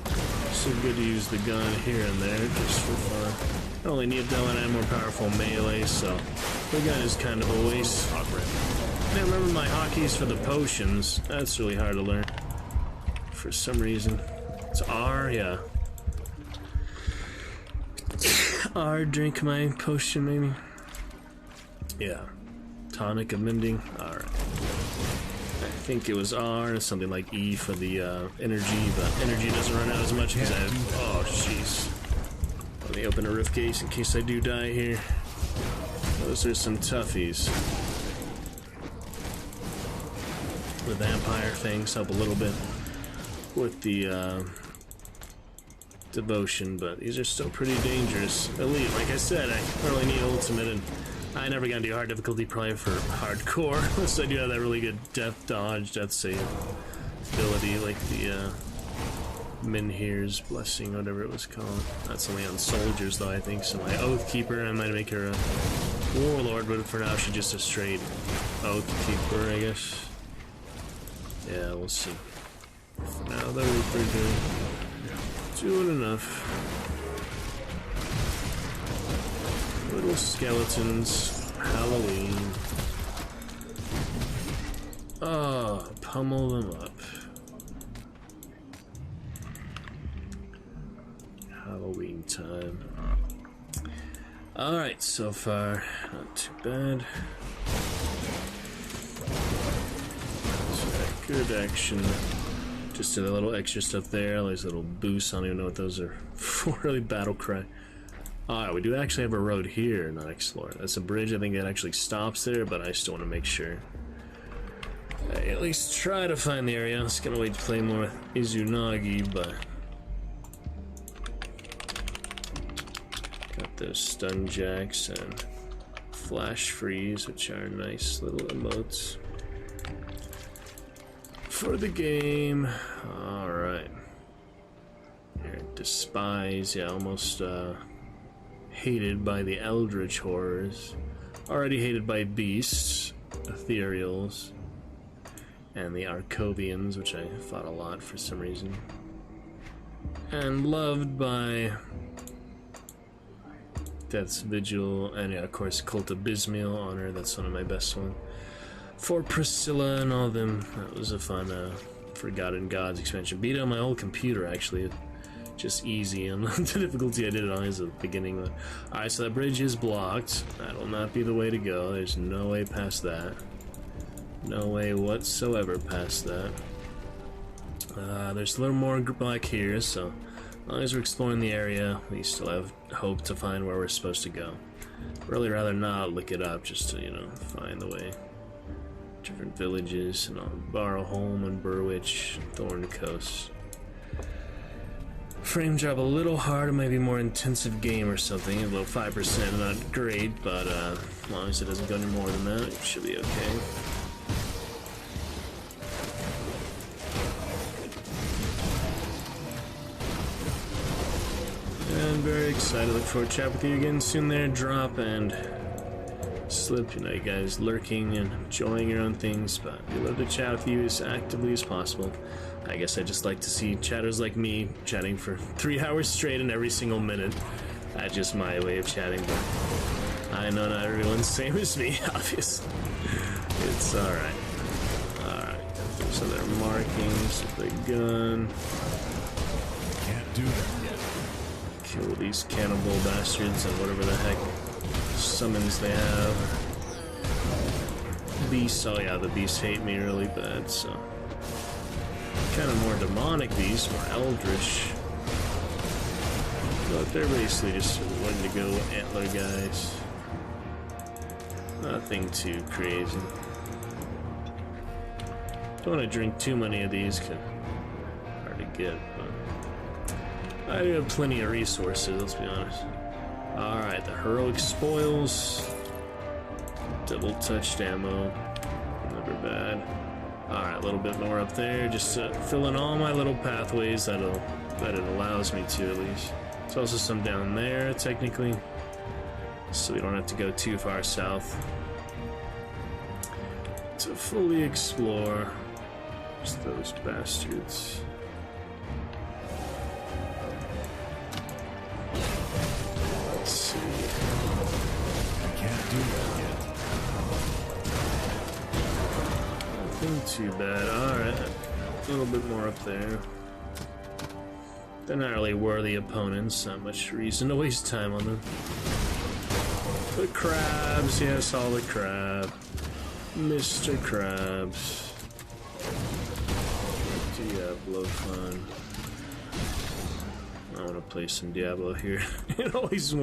So good to use the gun here and there, just for fun. I only need though, and I'm more powerful melee, so the gun is kind of a waste. Not ready. I remember my hotkeys for the potions. That's really hard to learn. For some reason. It's R, yeah. R, drink my potion, maybe? Yeah. Tonic of Mending. Alright. I think it was R and something like E for the energy, but energy doesn't run out as much because I have. Oh, jeez. Let me open a rift case in case I do die here. Those are some toughies. The vampire things help a little bit with the devotion, but these are still pretty dangerous. Elite, like I said, I really need ultimate, and I never got into hard difficulty probably for hardcore, unless I do have that really good death dodge, death save ability, like the Minhir's Blessing, whatever it was called. That's only on soldiers though, I think, so my Oath Keeper, I might make her a Warlord, but for now she's just a straight Oath Keeper, I guess. Yeah, we'll see. For now, the Reaper doing enough. Little skeletons, Halloween. Oh, pummel them up. Halloween time. Alright, so far, not too bad. So, good action. Just did a little extra stuff there, these little boosts, I don't even know what those are for, really battle cry. Alright, we do actually have a road here, not explore. That's a bridge, I think it actually stops there, but I still want to make sure. I at least try to find the area. I was gonna wait to play more with Izunagi, but... got those stun jacks and flash freeze, which are nice little emotes for the game. Alright. Here, Despise, yeah, almost hated by the Eldritch Horrors. Already hated by Beasts, Ethereals, and the Arcovians, which I fought a lot for some reason. And loved by Death's Vigil, and yeah, of course, Cult of Bismiel, Honor, that's one of my best ones. For Priscilla and all of them, that was a fun Forgotten Gods expansion. Beat on my old computer, actually. Just easy, and the difficulty I did it on is the beginning one. Alright, so that bridge is blocked. That will not be the way to go. There's no way past that. No way whatsoever past that. There's a little more black here, so as long as we're exploring the area, we still have hope to find where we're supposed to go. Really rather not look it up, just to, you know, find the way. Different villages, and Barrowholm and Burwich, Thorn Coast. Frame drop a little hard, it might be more intensive game or something, a little 5%, not great, but as long as it doesn't go any more than that, it should be okay. And very excited, look forward to chat with you again soon there, drop and slip, you know, you guys lurking and enjoying your own things, but we love to chat with you as actively as possible. I guess I just like to see chatters like me chatting for 3 hours straight in every single minute. That's just my way of chatting, but I know not everyone's the same as me, obviously. It's alright. Alright, so there are markings with the gun. Can't do that yet. Kill these cannibal bastards and whatever the heck summons they have. Beasts, oh yeah, the beasts hate me really bad, so... kind of more demonic beasts, more eldritch. But they're basically just wanting to go antler guys. Nothing too crazy. Don't want to drink too many of these, cause hard to get, but I do have plenty of resources, let's be honest. Alright, the heroic spoils. Double touched ammo. Never bad. Alright, a little bit more up there, just to fill in all my little pathways that it allows me to, at least. There's also some down there, technically, so we don't have to go too far south to fully explore just those bastards. Let's see. Can't do that yet. Nothing too bad. Alright, a little bit more up there. They're not really worthy opponents, not much reason to waste time on them. The crabs, yes, all the crab. Mr. Krabs. Diablo fun. I want to play some Diablo here. It always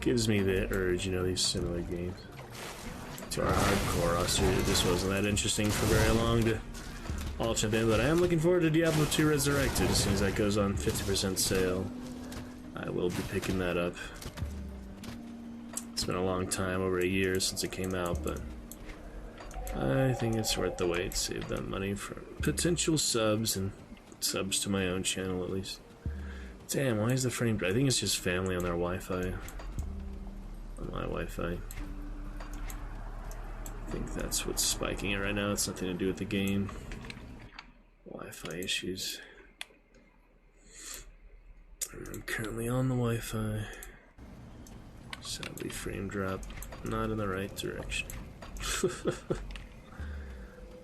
gives me the urge, you know, these similar games. To our hardcore roster, this wasn't that interesting for very long to alternate them, but I am looking forward to Diablo 2 Resurrected as soon as that goes on 50% sale. I will be picking that up. It's been a long time, over a year since it came out, but I think it's worth the wait. Save that money for potential subs and subs to my own channel at least. Damn, why is the frame? I think it's just family on their Wi-Fi. On my Wi-Fi. I think that's what's spiking it right now. It's nothing to do with the game. Wi-Fi issues. I'm currently on the Wi-Fi. Sadly, frame drop not in the right direction.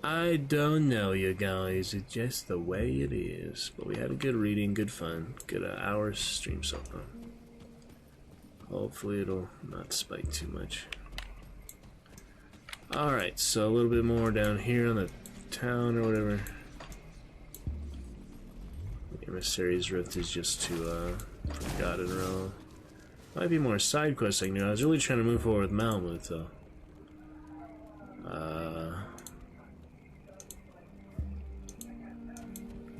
I don't know, you guys. It's just the way it is. But we had a good reading, good fun, good hour stream so far. Hopefully it'll not spike too much. Alright, so a little bit more down here on the town or whatever. The Emissary's Rift is just to Forgotten Realm. Might be more side quests I can do. I was really trying to move forward with Malmuth though.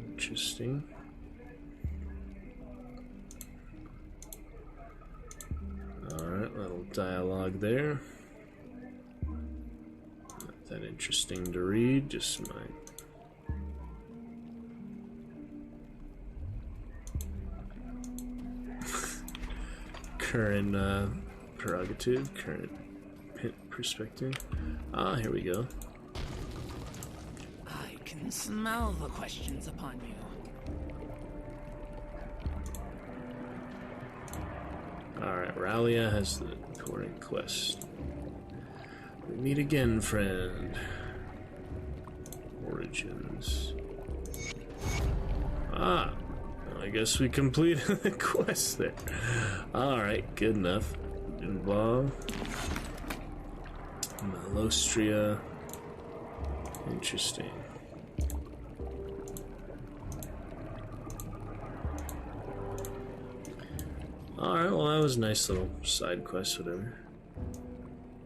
Interesting. Alright, little dialogue there. Not that interesting to read, just my current prerogative, current perspective. Ah, here we go. I can smell the questions upon you. Alright, Rallia has the important quest. We meet again, friend. Origins. Ah, I guess we completed the quest there. Alright, good enough. Involve. Malostria. Interesting. Alright, well that was a nice little side quest, whatever.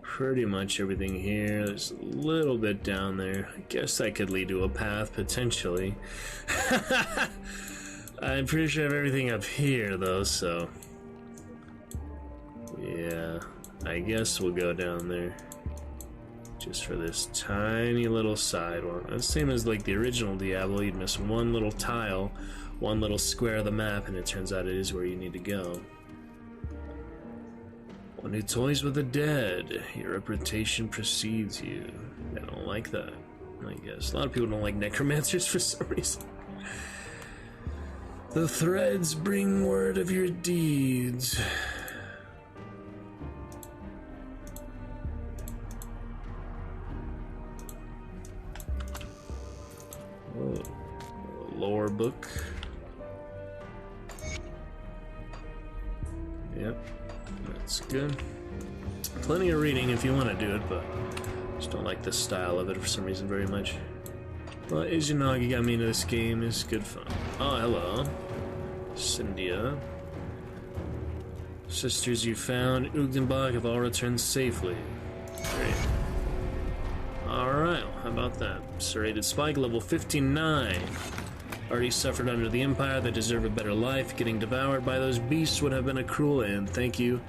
Pretty much everything here. There's a little bit down there. I guess that could lead to a path, potentially. I'm pretty sure I have everything up here, though, so... yeah, I guess we'll go down there. Just for this tiny little side one. It's the same as like the original Diablo. You'd miss one little tile, one little square of the map, and it turns out it is where you need to go. One who toys with the dead, your reputation precedes you. I don't like that, I guess. A lot of people don't like necromancers for some reason. The threads bring word of your deeds. Oh, lore book. Yep, that's good. Plenty of reading if you want to do it, but I just don't like the style of it for some reason very much. Well, Izanagi got me into this game. It's good fun. Oh, hello. Cyndia. Sisters you found, Ugdenbach have all returned safely. Great. Alright, how about that? Serrated Spike, level 59. Already suffered under the Empire, they deserve a better life. Getting devoured by those beasts would have been a cruel end. Thank you.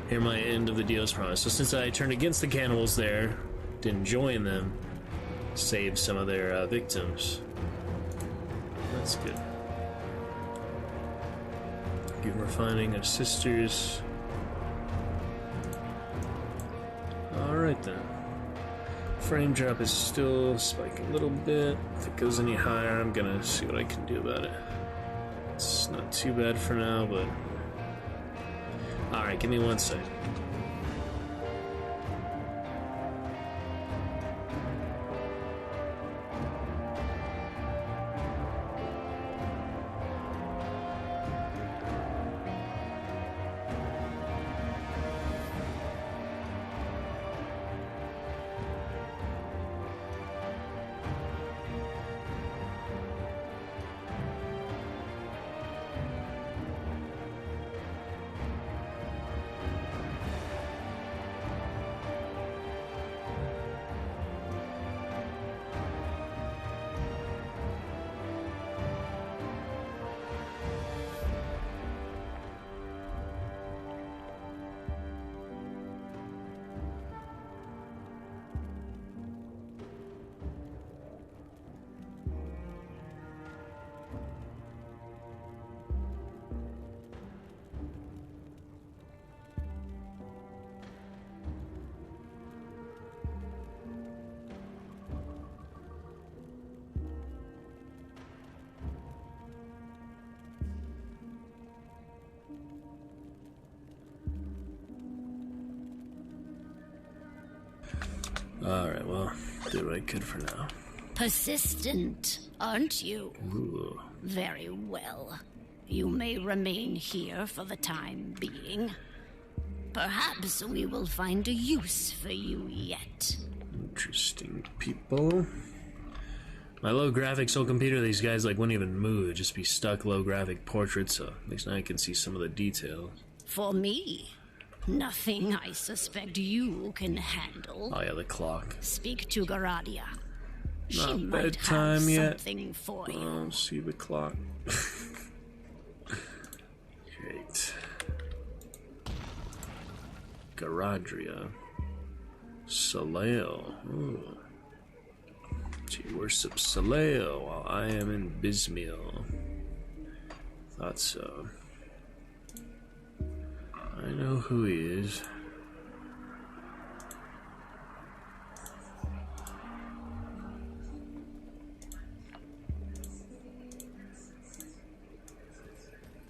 Hear my end of the deal's promise. So since I turned against the cannibals there, didn't join them, saved some of their victims. That's good. Give refining of sisters. Alright then. Frame drop is still spiking a little bit. If it goes any higher, I'm gonna see what I can do about it. It's not too bad for now, but... alright, give me 1 second. Alright, well, did what I could for now. Persistent, aren't you? Ooh. Very well. You may remain here for the time being. Perhaps we will find a use for you yet. Interesting people. My low graphics old computer, these guys like wouldn't even move. It'd just be stuck low graphic portraits, so at least now I can see some of the details. For me, nothing I suspect you can handle. Oh yeah, the clock. Speak to Garadia. She Not might have bedtime yet. something for you. Oh, see the clock. Great. Garadria. Saleo. Ooh. She worships Saleo while I am in Bismil. Thought so. I know who he is.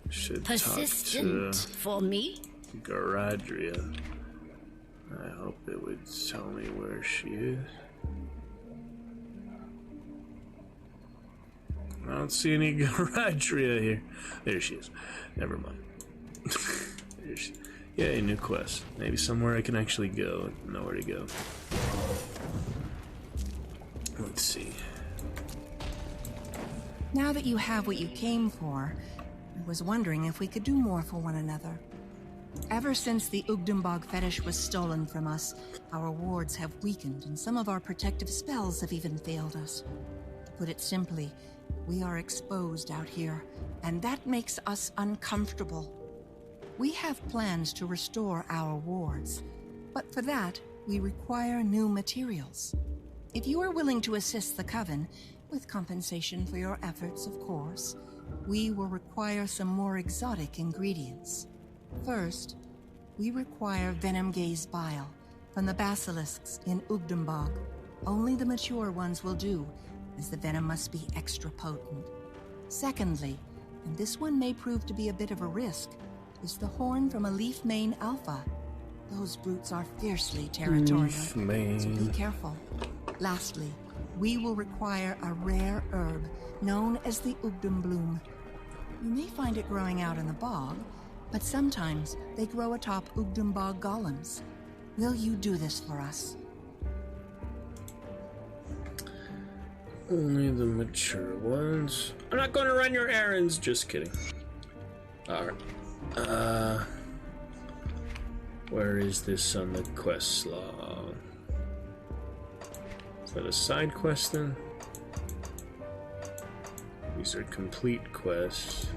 Should Persistent talk for me? to Garadria. I hope it would tell me where she is. I don't see any Garadria here. There she is. Never mind. There she. Yay, new quest. Maybe somewhere I can actually go. Know where to go. Let's see. Now that you have what you came for, I was wondering if we could do more for one another. Ever since the Ugdenbog fetish was stolen from us, our wards have weakened and some of our protective spells have even failed us. To put it simply, we are exposed out here, and that makes us uncomfortable. We have plans to restore our wards, but for that, we require new materials. If you are willing to assist the Coven, with compensation for your efforts, of course, we will require some more exotic ingredients. First, we require Venom Gaze bile from the basilisks in Ugdenbog. Only the mature ones will do, as the venom must be extra potent. Secondly, and this one may prove to be a bit of a risk, is the horn from a Leaf Mane Alpha. Those brutes are fiercely territorial, so be careful. Lastly, we will require a rare herb known as the Ugdenbloom. You may find it growing out in the bog, but sometimes they grow atop Ugdenbog golems. Will you do this for us? Only the mature ones. I'm not going to run your errands. Just kidding. Alright. Where is this on the quest log? Is that a side quest then? These are complete quests.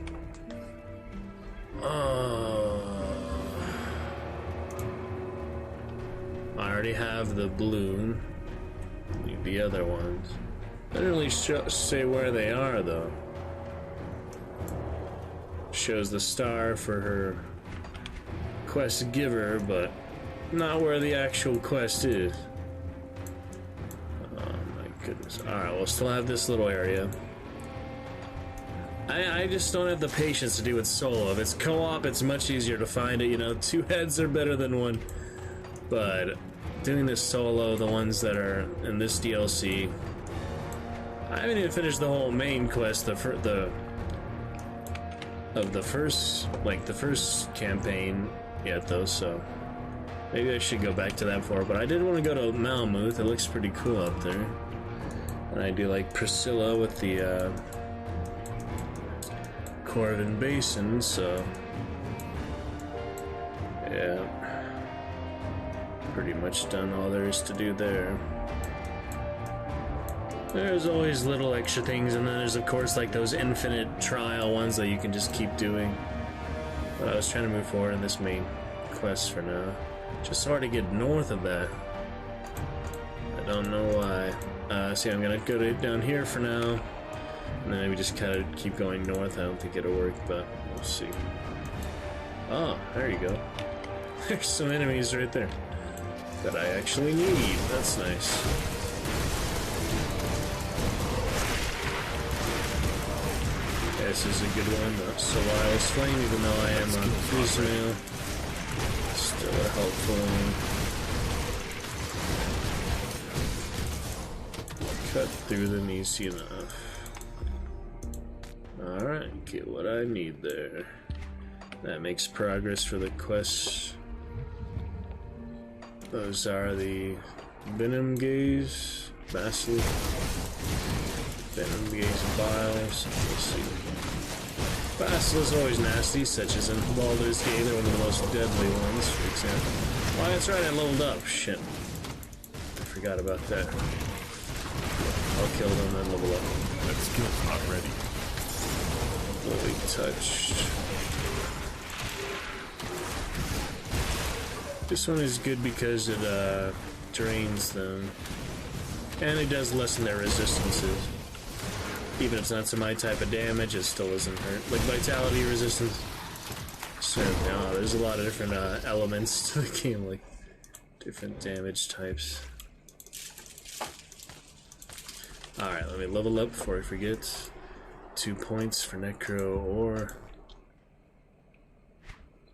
I already have the bloom. Need the other ones. I didn't really say where they are though. Shows the star for her quest giver, but not where the actual quest is. Oh my goodness. Alright, we'll still have this little area. I just don't have the patience to do it solo. If it's co-op, it's much easier to find it, you know, 2 heads are better than 1. But doing this solo, the ones that are in this DLC, I haven't even finished the whole main quest, the first campaign yet though, so maybe I should go back to that for. But I did want to go to Malmuth. It looks pretty cool up there, and I do like Priscilla with the Corvin Basin, so yeah, pretty much done all there is to do there. There's always little extra things, and then there's of course like those infinite trial ones that you can just keep doing. But I was trying to move forward in this main quest for now. Just hard to get north of that. I don't know why. See, I'm gonna go down here for now, and then maybe just kind of keep going north. I don't think it'll work, but we'll see. Oh, there you go. There's some enemies right there that I actually need. That's nice. This is a good one. Solar's Flame, even though I am on Fusmail, still a helpful one. cut through them easy enough. Alright, get what I need there. That makes progress for the quests. Those are the Venom Gaze, Basilisk, Venom Gaze Vials. Let's see. Basilisk is always nasty, such as in Baldur's Gate, they're one of the most deadly ones, for example. Oh, that's right, I leveled up. Shit. I forgot about that. I'll kill them and level up. That skill's not ready. Fully touched. This one is good because it drains them. And it does lessen their resistances. Even if it's not to my type of damage, it still doesn't hurt. Like vitality resistance. So, no, there's a lot of different elements to the game, like different damage types. Alright, let me level up before I forget. 2 points for Necro or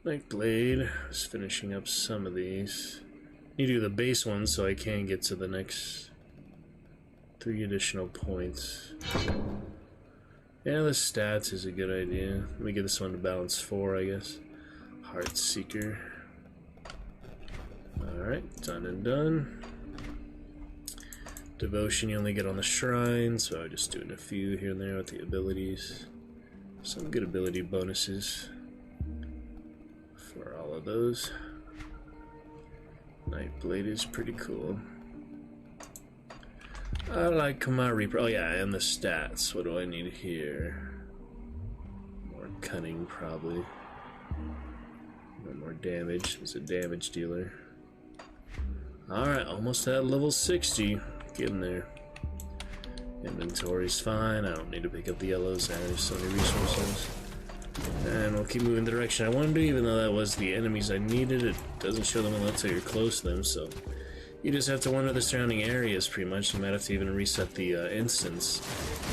Nightblade. I was finishing up some of these. Need to do the base one so I can get to the next 3 additional points. Yeah, the stats is a good idea. Let me get this one to balance 4, I guess. Heartseeker. Alright, done and done. Devotion you only get on the shrine, so I'm just doing a few here and there with the abilities. Some good ability bonuses for all of those. Nightblade is pretty cool. I like my Reaper. Oh yeah, and the stats. What do I need here? More cunning, probably. More damage. It's a damage dealer. Alright, almost at level 60. Getting there. Inventory's fine. I don't need to pick up the yellows. There's so many resources. And we'll keep moving the direction I wanted to, even though that was the enemies I needed. It doesn't show them until you're close to them, so you just have to wander the surrounding areas, pretty much. You might have to even reset the instance.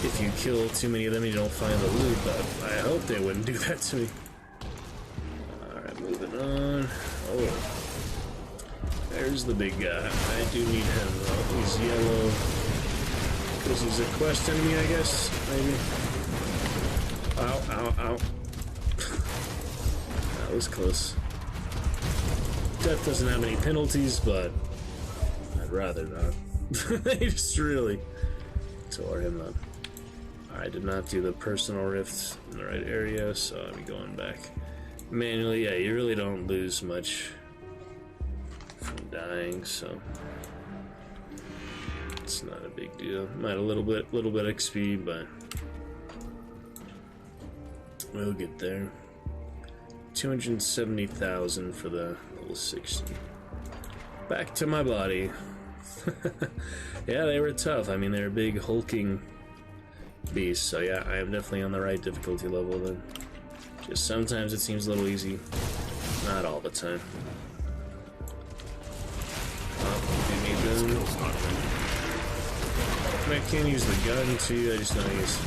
If you kill too many of them, you don't find the loot, but I hope they wouldn't do that to me. Alright, moving on. Oh. There's the big guy. I do need him, though. He's yellow. Because he's a quest enemy, I guess? Maybe? Ow, ow, ow. That was close. Death doesn't have any penalties, but I'd rather not. They just really tore him up. I did not do the personal rifts in the right area, so I'm going back manually. Yeah, you really don't lose much from dying, so it's not a big deal. Might a little bit XP, but we'll get there. 270,000 for the level 60. Back to my body. Yeah, they were tough. I mean, they're big hulking beasts, so yeah, I am definitely on the right difficulty level then. Just sometimes it seems a little easy. Not all the time. I can't use the gun too, I just know he's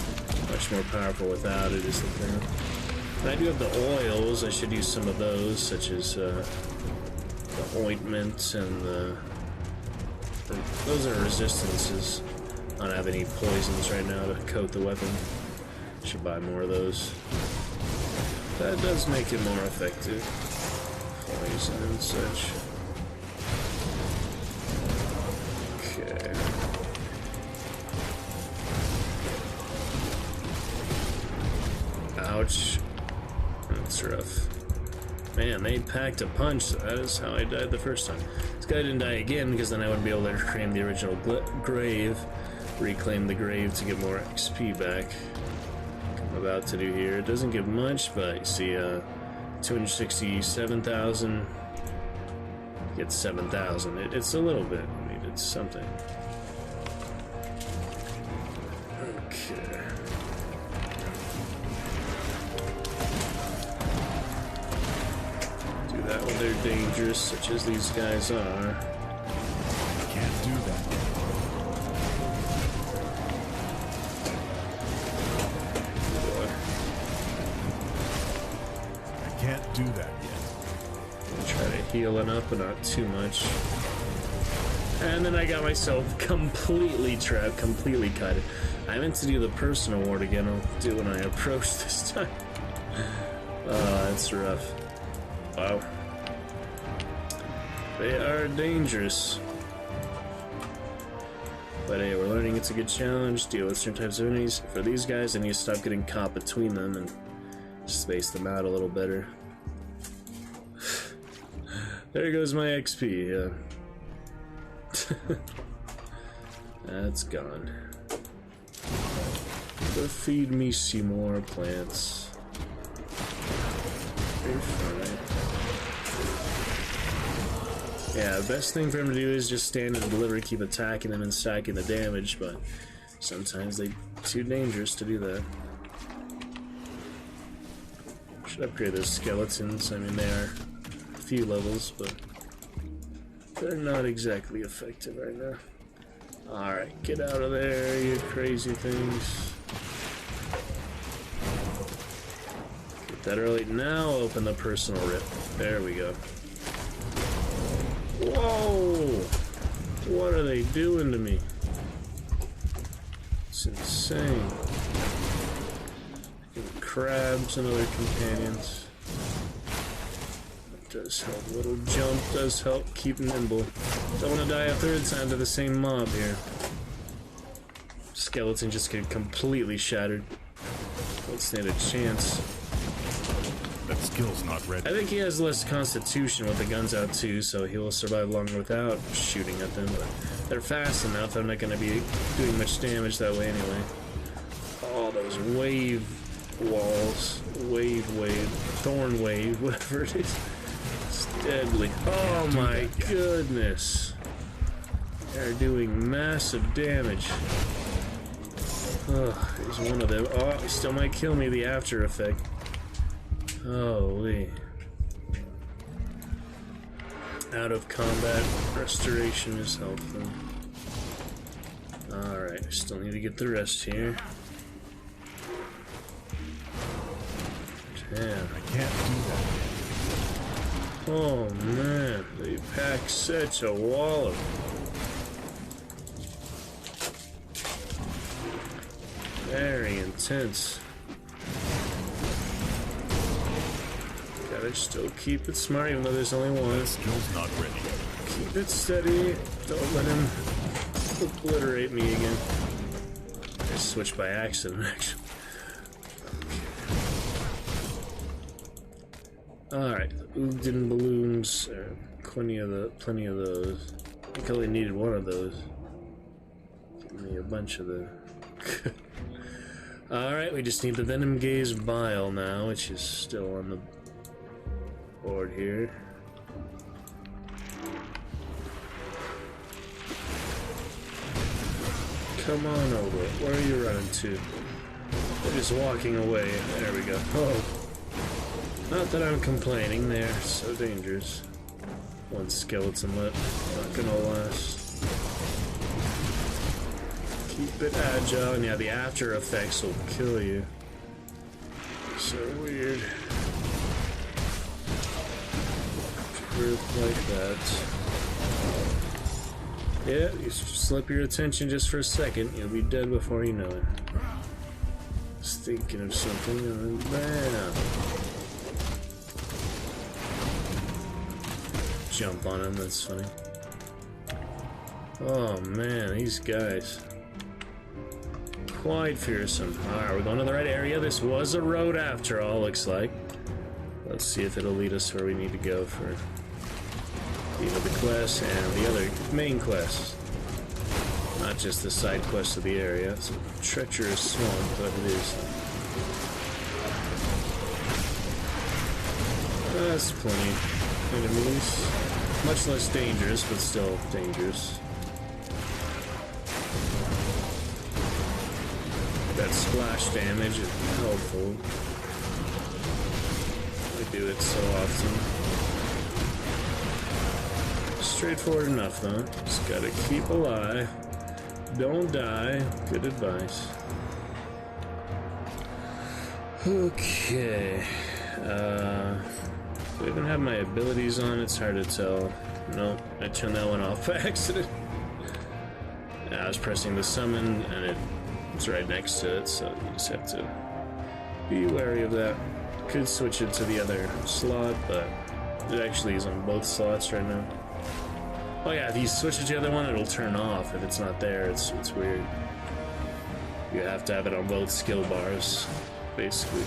much more powerful without it is the thing. And I do have the oils, I should use some of those, such as the ointment and those are resistances. I don't have any poisons right now to coat the weapon. Should buy more of those. That does make it more effective. Poison and such. Okay. Ouch. That's rough. Man, they packed a punch, so that is how I died the first time. This guy didn't die again, because then I wouldn't be able to reclaim the original grave. Reclaim the grave to get more XP back. Like I'm about to do here. It doesn't give much, but you see, 267,000. Get 7,000. It's a little bit. I mean, it's something. Okay. Do that when they're dangerous, such as these guys are. Can't do that. I can't do that yet. Try to heal enough, but not too much. And then I got myself completely trapped, completely cut. I meant to do the personal ward again. I'll do it when I approach this time. That's rough. Wow. They are dangerous. But hey, we're learning it's a good challenge. Deal with certain types of enemies. For these guys, I need to stop getting caught between them and space them out a little better. There goes my XP, yeah. That's gone. But feed me some more plants. You're fine. Yeah, the best thing for him to do is just stand and deliver, keep attacking them and stacking the damage, but sometimes they're too dangerous to do that. Should upgrade those skeletons. I mean, they are a few levels, but they're not exactly effective right now. Alright, get out of there, you crazy things. Get that early. Now open the personal rip. There we go. Whoa! What are they doing to me? It's insane. Crabs and other companions. That does help. Little jump does help keep nimble. Don't want to die a third time to the same mob here. Skeleton just get completely shattered. Don't stand a chance. That skill's not ready. I think he has less constitution with the guns out too, so he will survive longer without shooting at them, but they're fast enough, I'm not going to be doing much damage that way anyway. Oh, those wave walls. Wave, thorn wave, whatever it is. It's deadly. Oh my goodness. They're doing massive damage. Oh, there's one of them. Oh, he still might kill me, the after effect. Holy. Out of combat restoration is helpful. Alright, I still need to get the rest here. Damn. I can't do that. Oh man, they pack such a wallop. Very intense. Gotta still keep it smart, even though there's only one. That skill's not ready. Keep it steady. Don't let him obliterate me again. I switched by accident, actually. Alright, Ugden balloons. Plenty of those. I think I only needed one of those. Give me a bunch of the. Alright, we just need the Venom Gaze Bile now, which is still on the board here. Come on over. Where are you running to? They're just walking away. There we go. Oh. Not that I'm complaining, they're so dangerous. One skeleton left. Not gonna last. Keep it agile, and yeah, the after effects will kill you. So weird. Group like that. Yeah, you slip your attention just for a second, you'll be dead before you know it. Just thinking of something, and then bam! Jump on him, that's funny. Oh man, these guys. Quite fearsome. Alright, we're going to the right area. This was a road after all, looks like. Let's see if it'll lead us where we need to go for the quest and the other main quest. Not just the side quest of the area. It's a treacherous swamp, but it is. That's plenty. Enemies. Much less dangerous, but still dangerous. That splash damage is helpful. I do it so often. Straightforward enough, though. Just gotta keep alive. Don't die. Good advice. Okay. Do I even have my abilities on? It's hard to tell. Nope, I turned that one off by accident. I was pressing the summon, and it's right next to it, so you just have to be wary of that. Could switch it to the other slot, but it actually is on both slots right now. Oh yeah, if you switch it to the other one, it'll turn off. If it's not there, it's weird. You have to have it on both skill bars, basically.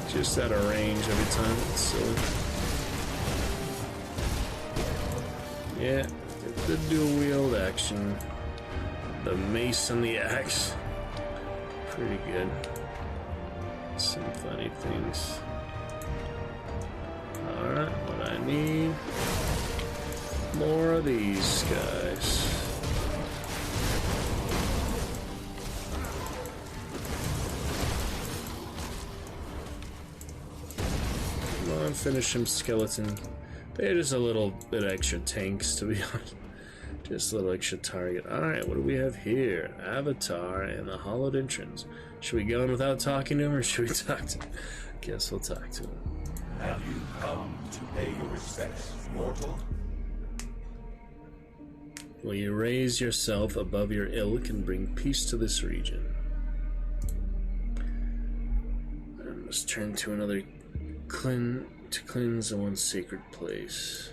Just out of range every time. It's silly. Yeah, the dual wield action. The mace and the axe. Pretty good. Some funny things. Alright, what I need. More of these guys. Come on, finish him, skeleton. They're just a little bit extra tanks, to be honest. Just a little extra target. Alright, what do we have here? Avatar and the hollowed entrance. Should we go in without talking to him, or should we talk to him? Guess we'll talk to him. Have you come to pay your respects, mortal? Will you raise yourself above your ilk and bring peace to this region? I must turn to another to cleanse the one sacred place.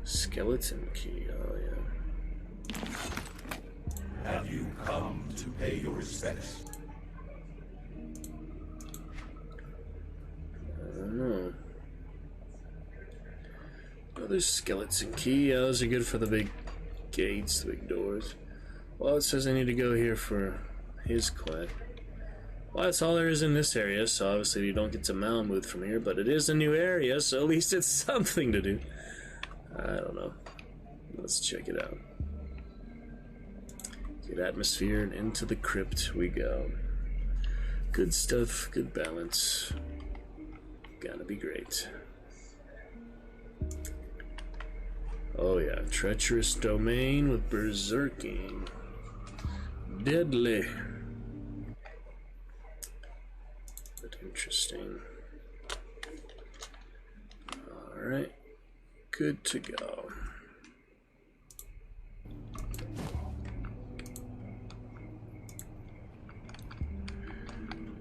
Skeleton key, oh yeah. Have you come to pay your respects? I don't know. Another skeleton key. Yeah, those are good for the big gates, the big doors. Well, it says I need to go here for his quest. Well, that's all there is in this area, so obviously you don't get to Malmuth from here, but it is a new area, so at least it's something to do. I don't know. Let's check it out. Good atmosphere, and into the crypt we go. Good stuff, good balance. Gotta be great. Oh yeah, treacherous domain with berserking. Deadly. But interesting. Alright. Good to go.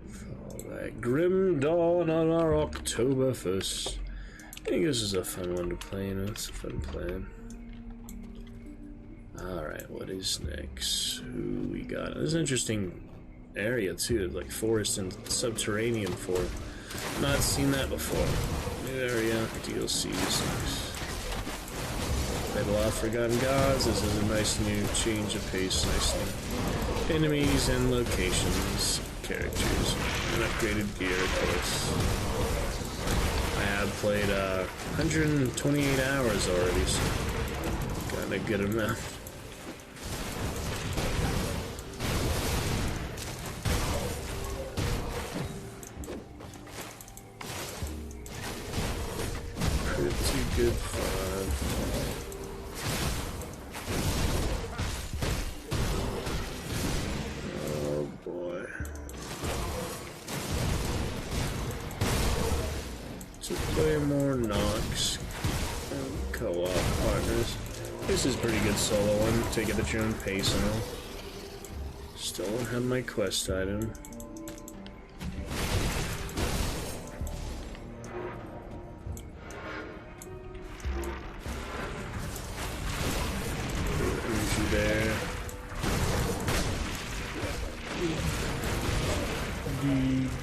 Follow that grim dawn on our October 1st. I think this is a fun one to play, you know, it's a fun plan. Alright, what is next? Who we got? This is an interesting area too, like forest and subterranean forest. Not seen that before. New area, DLCs. Played a lot of Forgotten Gods. This is a nice new change of pace, nice new enemies and locations, characters, and upgraded gear, of course. I have played 128 hours already, so got a good amount. Pretty good fun. Oh boy. To play more Nox and co-op partners. This is pretty good solo one. Take it at your own pace and all. Still don't have my quest item. Energy there.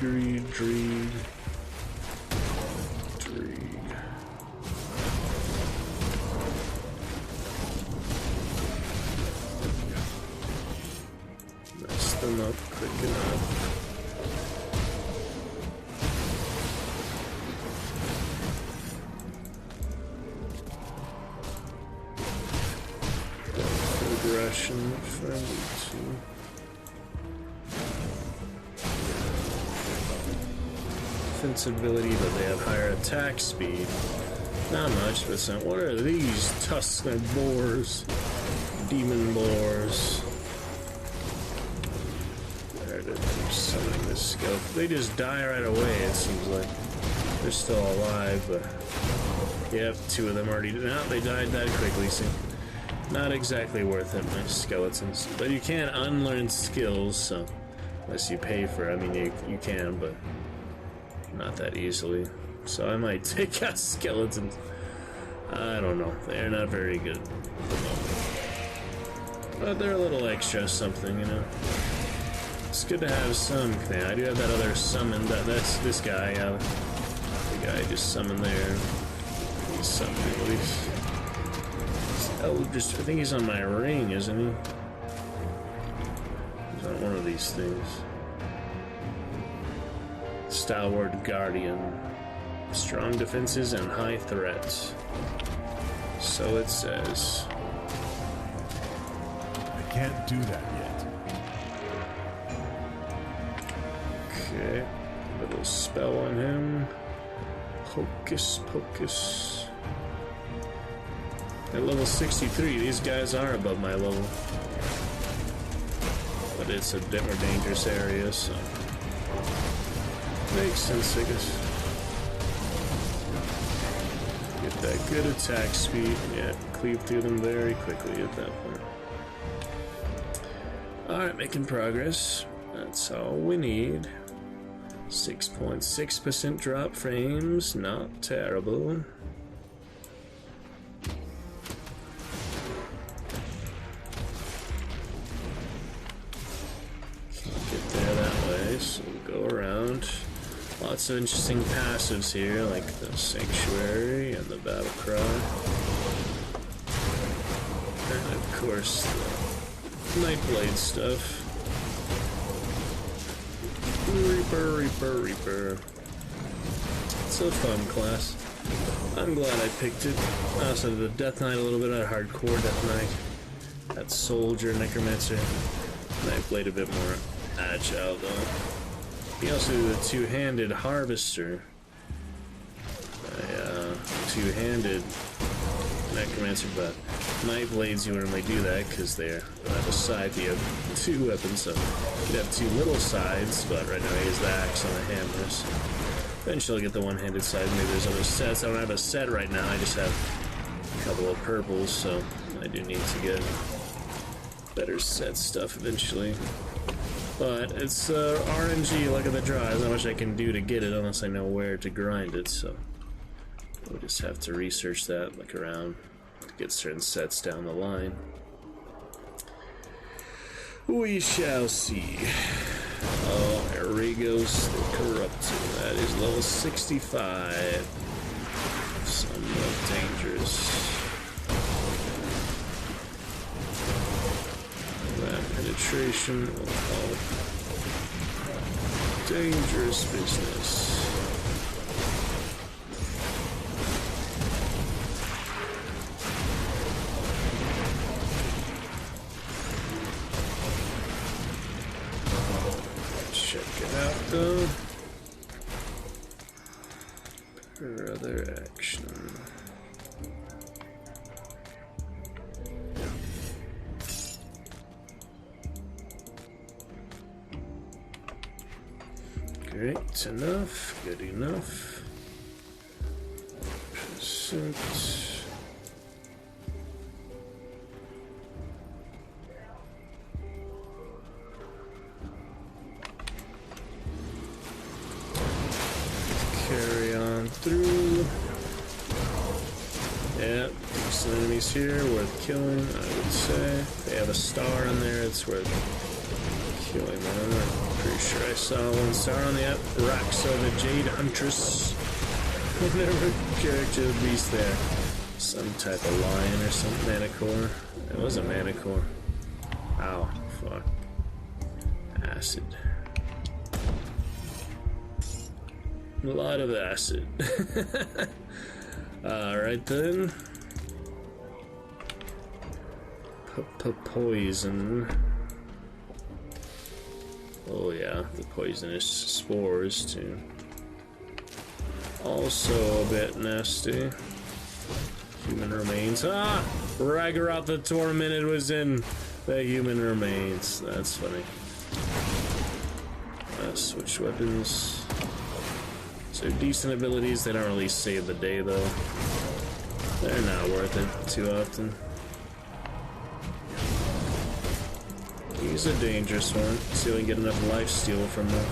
Dreed. Mess them up quick enough. Aggression if I need to. Defensibility, but they have higher attack speed. Not much, but some. What are these Tuskner boars? Demon boars. There to keep summoning this scope. They just die right away, it seems like. They're still alive, but Yep, 2 of them already. No, they died that quickly, so not exactly worth it, my skeletons. But you can unlearn skills, so unless you pay for it, I mean, you can, but not that easily. So I might take out skeletons. I don't know. They're not very good. But they're a little extra something, you know. It's good to have some thing. I do have that other summon. That's this guy. The guy just summoned there. He's summoning at least. I think he's on my ring, isn't he? He's on one of these things. Stalwart Guardian. Strong defenses and high threats. So it says. I can't do that yet. Okay, little spell on him. Hocus pocus. At level 63, these guys are above my level. But it's a bit more dangerous area, so. Makes sense, I guess. Get that good attack speed. Yeah, cleave through them very quickly at that point. Alright, making progress. That's all we need. 6.6% drop frames, not terrible. Can't get there that way, so we'll go around. Lots of interesting passives here, like the Sanctuary and the Battle Cry. And of course, the Nightblade stuff. Reaper. It's a fun class. I'm glad I picked it. I also did the Death Knight a little bit. I had hardcore Death Knight. That Soldier, Necromancer. Nightblade a bit more agile though. You also do the two-handed Harvester. Two-handed Necromancer, but Nightblades you normally do that because they're on the side. You have 2 weapons, so you'd have 2 little sides, but right now I use the axe on the hammers. Eventually I'll get the one-handed side. Maybe there's other sets. I don't have a set right now, I just have a couple of purples, so I do need to get better set stuff eventually. But it's RNG, luck of the draw. There's not much I can do to get it unless I know where to grind it, so we'll just have to research that, look around, get certain sets down the line. We shall see. Oh, Arigos the Corrupted. That is level 65. Somewhat dangerous. That penetration will help. Dangerous business. Check it out though. For other action. Great enough, good enough. Percent. Carry on through. Yeah, some enemies here worth killing, I would say. If they have a star in there, it's worth killing them. I'm pretty sure I saw 1 star on the app. Raxa, the Jade Huntress. Whatever character beast there. Some type of lion or some Manicore. It was a Manicore. Ow, fuck. Acid. A lot of acid. Alright then. Poison. Oh yeah, the poisonous spores too. Also a bit nasty. Human remains. Ah! Raggaroth the Tormented was in the human remains. That's funny. Switch weapons. So decent abilities, they don't really save the day though. They're not worth it too often. He's a dangerous one. See if we can get enough lifesteal from him.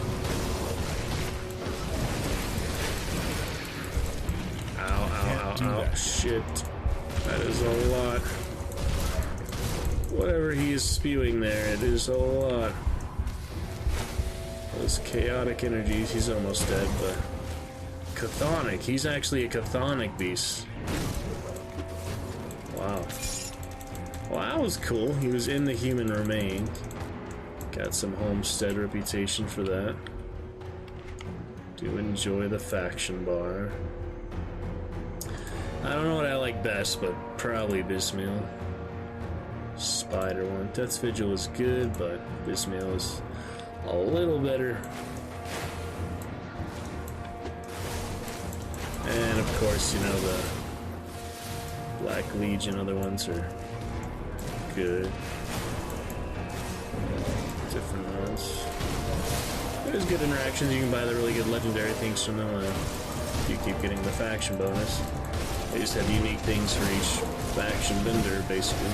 Ow, ow, ow, ow. Shit. That is a lot. Whatever he is spewing there, it is a lot. Those chaotic energies, he's almost dead, but... Chthonic, he's actually a chthonic beast. Wow. Well, that was cool. He was in the human remain. Got some homestead reputation for that. Do enjoy the faction bar. I don't know what I like best, but probably Bismail. Spider one. Death's Vigil is good, but Bismail is a little better. And of course, you know, the Black Legion, other ones are good. Different ones. There's good interactions. You can buy the really good legendary things from them. You keep getting the faction bonus. They just have unique things for each faction vendor, basically.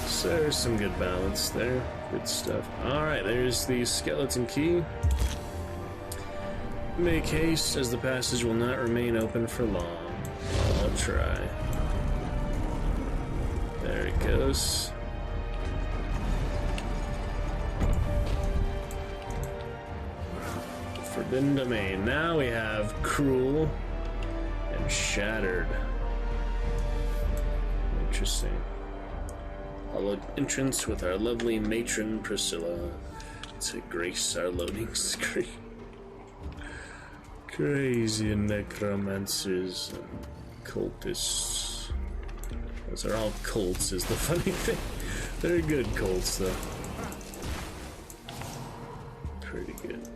So there's some good balance there. Good stuff. Alright, there's the skeleton key. Make haste, as the passage will not remain open for long. I'll try. There it goes. Forbidden Domain. Now we have Cruel and Shattered. Interesting. Hollowed entrance with our lovely matron Priscilla to grace our loading screen. Crazy necromancers and cultists. Those are all cults, is the funny thing. They're good cults, though. Pretty good.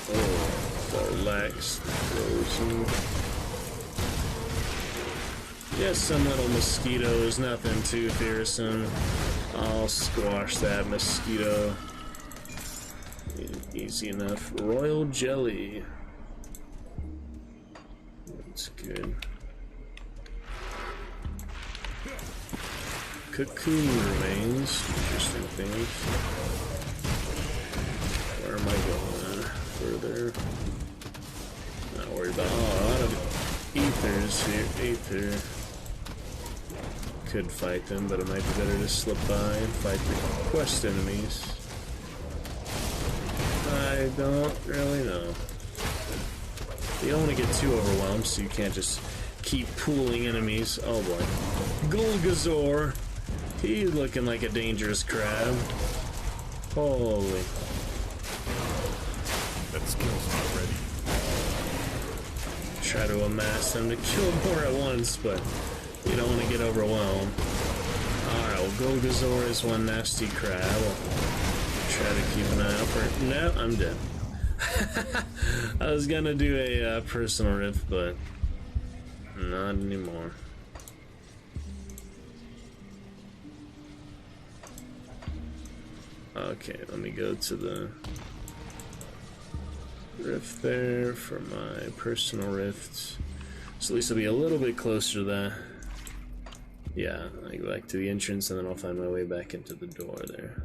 Oh, Darlax, Frozen. Yes, some little mosquito is nothing too fearsome. I'll squash that mosquito. Easy enough. Royal Jelly. That's good. Cocoon remains. Interesting things. Where am I going? Further. Not worried about. Oh, a lot of ethers here. Aether. Could fight them, but it might be better to slip by and fight the quest enemies. I don't really know. You don't want to get too overwhelmed, so you can't just keep pooling enemies. Oh boy. Golgazor. He's looking like a dangerous crab. Holy. That skill's not ready. Try to amass them to kill more at once, but you don't want to get overwhelmed. Alright, well, Golgazor is one nasty crab. I'll try to keep an eye out for it. No, I'm dead. I was gonna do a personal rift, but not anymore. Okay, let me go to the rift there for my personal rift. So at least I'll be a little bit closer to that. Yeah, I go back to the entrance and then I'll find my way back into the door there.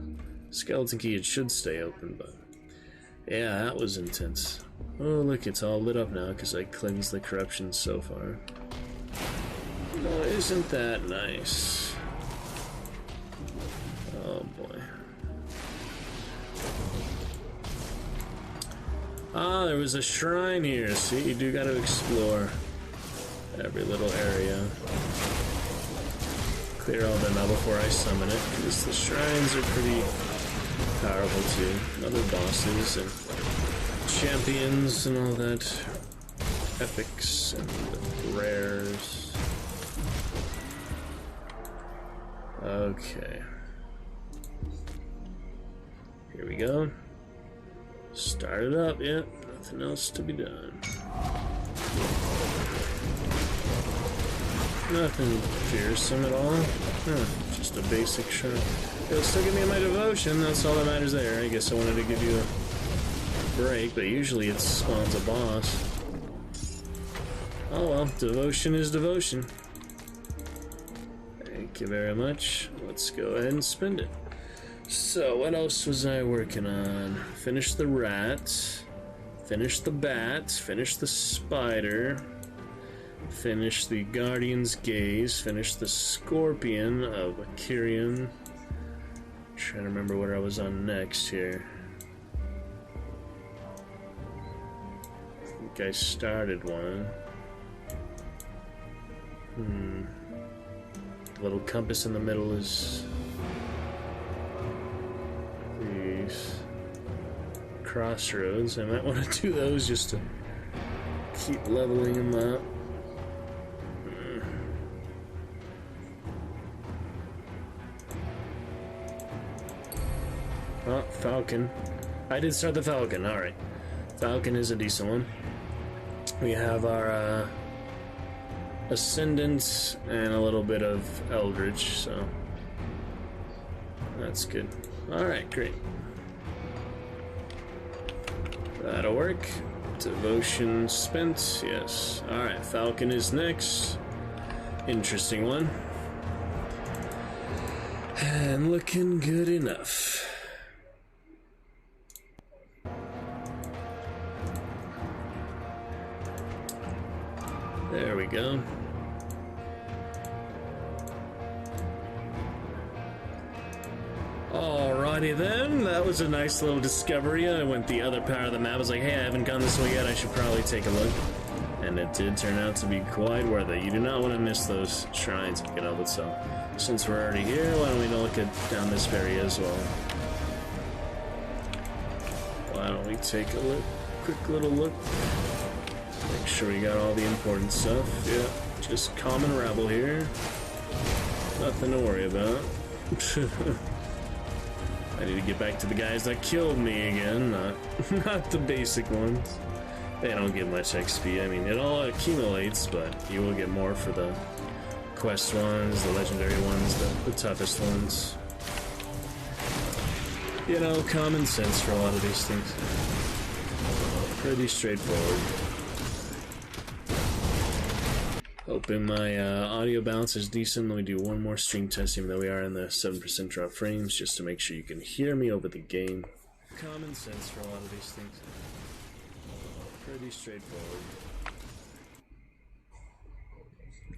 Skeleton key, it should stay open, but yeah, that was intense. Oh, look, it's all lit up now because I cleansed the corruption so far. Oh, isn't that nice? Oh boy. Ah, there was a shrine here. See, you do gotta explore every little area. Clear all them out before I summon it, because the shrines are pretty powerful too. Other bosses and champions and all that. Epics and rares. Okay. Here we go. Start it up, yep. Nothing else to be done. Nothing fearsome at all. Huh, just a basic shrine. It'll still give me my devotion, that's all that matters there. I guess I wanted to give you a break, but usually it spawns a boss. Oh well, devotion is devotion. Thank you very much. Let's go ahead and spend it. So, what else was I working on? Finished the rat. Finished the bat. Finished the spider. Finished the Guardian's Gaze. Finished the Scorpion of Akirian. Trying to remember what I was on next here. I think I started one. The little compass in the middle is these crossroads. I might want to do those just to keep leveling them up. Oh, Falcon. I did start the Falcon, alright. Falcon is a decent one. We have our Ascendant and a little bit of Eldritch, so that's good. Alright, great. That'll work. Devotion spent, yes. Alright, Falcon is next. Interesting one. And looking good enough. There we go. Alrighty then, that was a nice little discovery. I went the other part of the map. I was like, hey, I haven't gone this way yet, I should probably take a look. And it did turn out to be quite worth it. You do not want to miss those shrines, you know, so since we're already here, why don't we look down this area as well? Why don't we take a look, quick little look. Make sure we got all the important stuff. Yeah, just common rabble here. Nothing to worry about. I need to get back to the guys that killed me again, not the basic ones. They don't get much XP. I mean, it all accumulates, but you will get more for the quest ones, the legendary ones, the toughest ones. You know, common sense for a lot of these things. Pretty straightforward. Hoping my audio balance is decent. Let me do one more stream test, even though we are in the 7% drop frames, just to make sure you can hear me over the game. Common sense for a lot of these things. Pretty straightforward.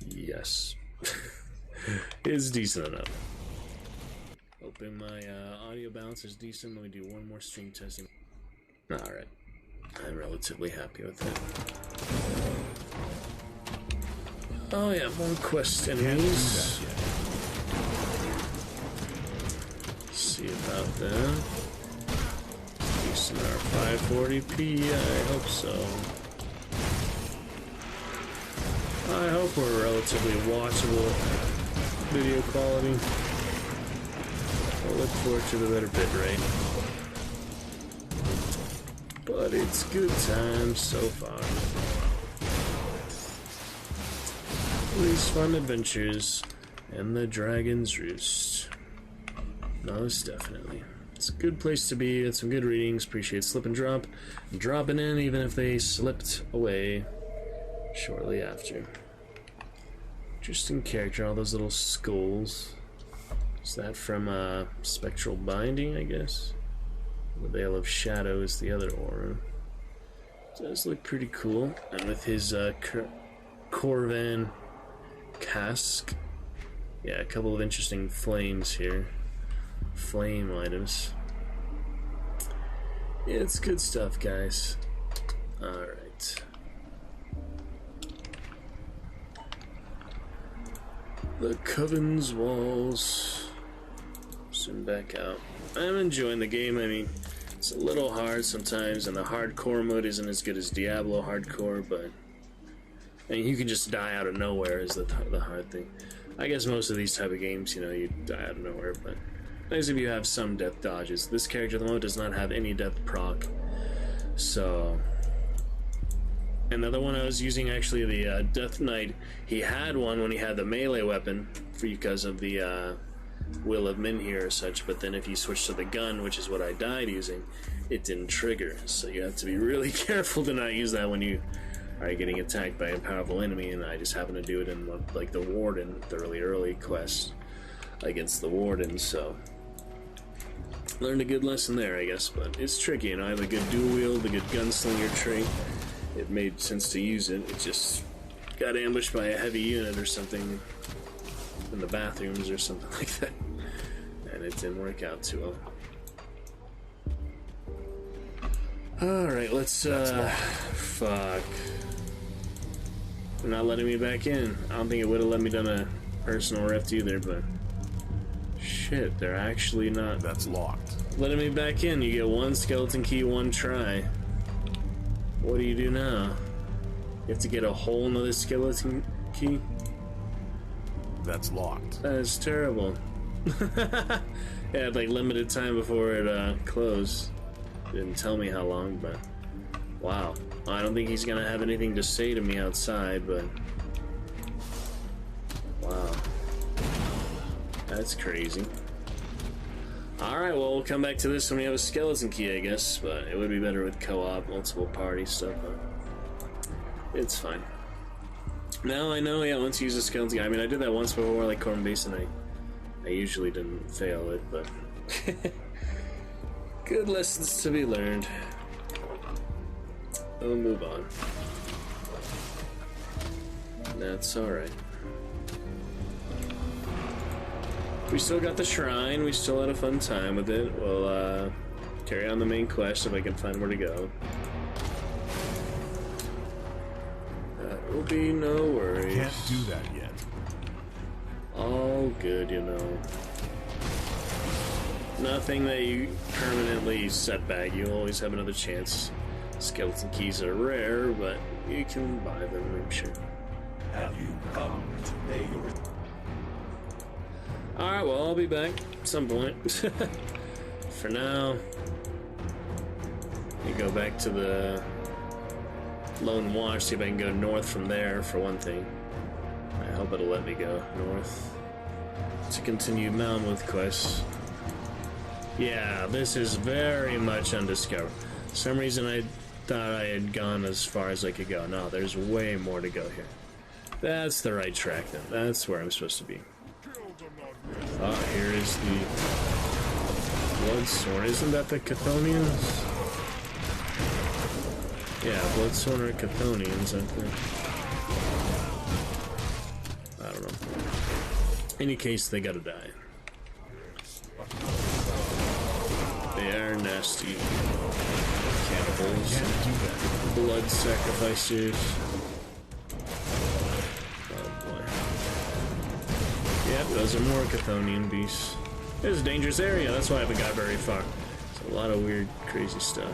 Yes. It's decent enough. Hoping my audio balance is decent. Let me do one more stream testing. Alright. I'm relatively happy with it. Oh yeah, more quest enemies. See about that. Decent R540p, I hope so. I hope we're relatively watchable video quality. I'll look forward to the better bitrate. But it's good times so far. These fun adventures and the Dragon's Roost. Most definitely. It's a good place to be. It's some good readings. Appreciate Slip and Drop. Dropping in even if they slipped away shortly after. Interesting character, all those little skulls. Is that from Spectral Binding, I guess? The Veil of Shadow is the other aura. Does look pretty cool. And with his Corvan Cask. Yeah, a couple of interesting flames here. Flame items. Yeah, it's good stuff, guys. Alright. The Coven's Walls. Zoom back out. I'm enjoying the game. I mean, it's a little hard sometimes, and the hardcore mode isn't as good as Diablo hardcore, but I mean, you can just die out of nowhere is the hard thing. I guess most of these type of games, you know, you die out of nowhere, but nice if you have some death dodges. This character at the moment does not have any death proc, so... Another one I was using, actually, the Death Knight, he had one when he had the melee weapon because of the Will of Minhir or such, but then if you switch to the gun, which is what I died using, it didn't trigger, so you have to be really careful to not use that when you are getting attacked by a powerful enemy, and I just happen to do it in like the Warden, the really early quest against the Warden. So learned a good lesson there, I guess. But it's tricky, you know. I have a good dual wield, a good gunslinger trait. It made sense to use it. It just got ambushed by a heavy unit or something in the bathrooms or something like that, and it didn't work out too well. Alright, let's, fuck. They're not letting me back in. I don't think it would have let me done a personal rift either, but... Shit, they're actually not... That's locked. Letting me back in. You get one skeleton key, one try. What do you do now? You have to get a whole nother skeleton key? That's locked. That is terrible. Yeah, like limited time before it closed. Didn't tell me how long, but wow. I don't think he's gonna have anything to say to me outside, but wow. That's crazy. Alright, well, we'll come back to this when we have a skeleton key, I guess, but it would be better with co-op, multiple party stuff, but it's fine. Now I know, yeah, once you use a skeleton key, I mean, I did that once before, like Corn Basin, I usually didn't fail it, but good lessons to be learned. We'll move on. That's alright. We still got the shrine, we still had a fun time with it. We'll carry on the main quest if I can find where to go. That will be no worries. Can't do that yet. All good, you know. Nothing that you permanently set back. You always have another chance. Skeleton keys are rare, but you can buy them, I'm sure. Have you come to pay your... Alright, well, I'll be back at some point. For now, you go back to the Lone Wash, see if I can go north from there, for one thing. I hope it'll let me go north to continue Malmuth quests. Yeah, this is very much undiscovered. For some reason I thought I had gone as far as I could go. No, there's way more to go here. That's the right track then. That's where I'm supposed to be. Oh, here is the Bloodsworn. Isn't that the Chthonians? Yeah, Bloodsworn are Chthonians, I think. I don't know. In any case, they gotta die. They are nasty cannibals. Blood sacrificers. Yep, those are more Chthonian beasts. It's a dangerous area, that's why I haven't got very far. It's a lot of weird, crazy stuff.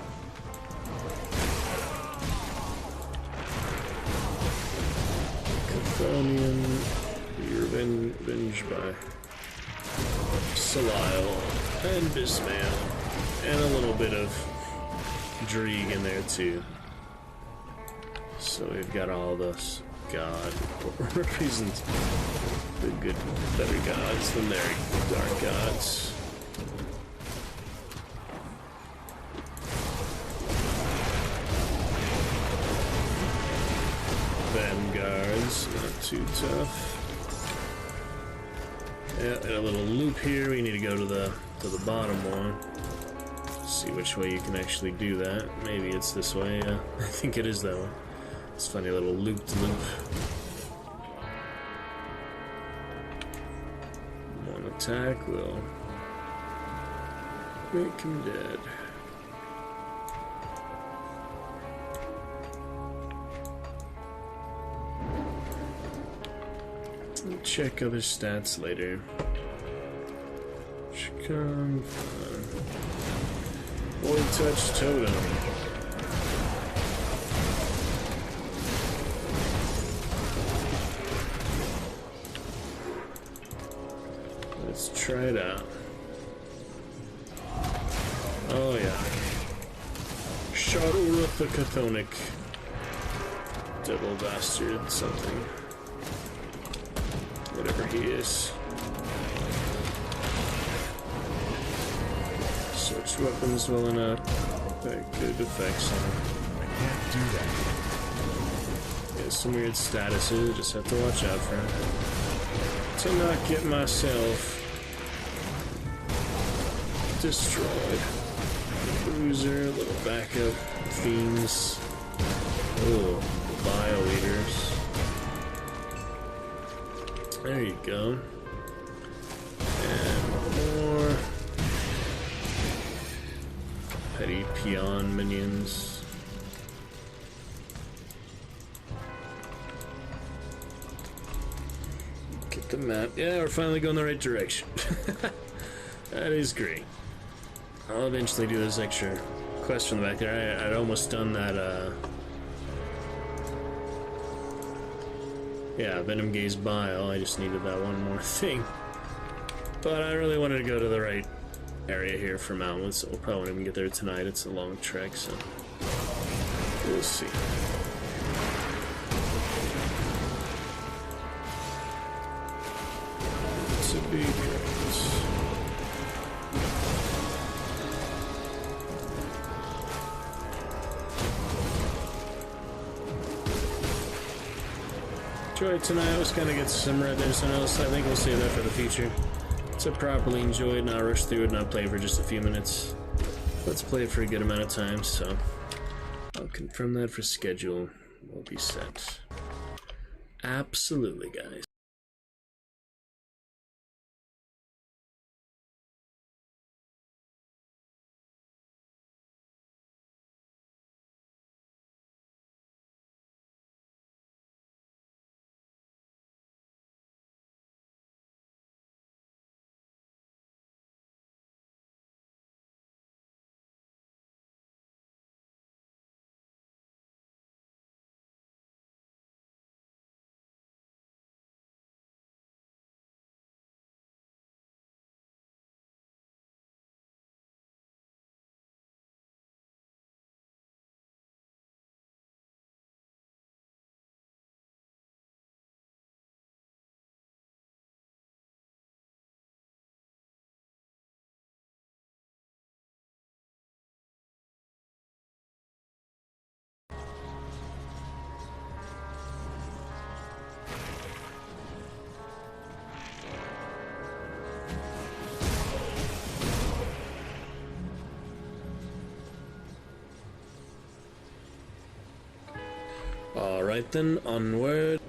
Chthonian, revenged by Salile and Bismail, and a little bit of Dreeg in there too. So we've got all those God represents the good, better gods than their dark gods. Vanguards, not too tough. Yeah, and a little loop here. We need to go to the bottom one. See which way you can actually do that. Maybe it's this way. Yeah, I think it is that one. It's a funny little loop-to-loop. One attack will make him dead. We'll check other stats later. Come on. Void Touch Totem. Let's try it out. Oh yeah. Shadowruth the Chthonic. Devil Bastard something. Whatever he is. Switch weapons well enough. Good effects on him. I can't do that. There's some weird statuses, just have to watch out for them. To not get myself destroyed. Bruiser, little backup fiends. Ooh, bio eaters. There you go. And one more. Petty peon minions. Get the map. Yeah, we're finally going the right direction. That is great. I'll eventually do this extra quest from the back there. I'd almost done that, yeah, Venom Gaze Bile. I just needed that one more thing. But I really wanted to go to the right area here for Malmwood, so we'll probably won't even get there tonight. It's a long trek, so we'll see. To be great. Enjoyed tonight. Was gonna get some Red Dead or something else. I think we'll save that for the future. To properly enjoy it, not rush through it, not play for just a few minutes. Let's play for a good amount of time, so I'll confirm that for schedule. Will be set. Absolutely, guys. Alright then, onward.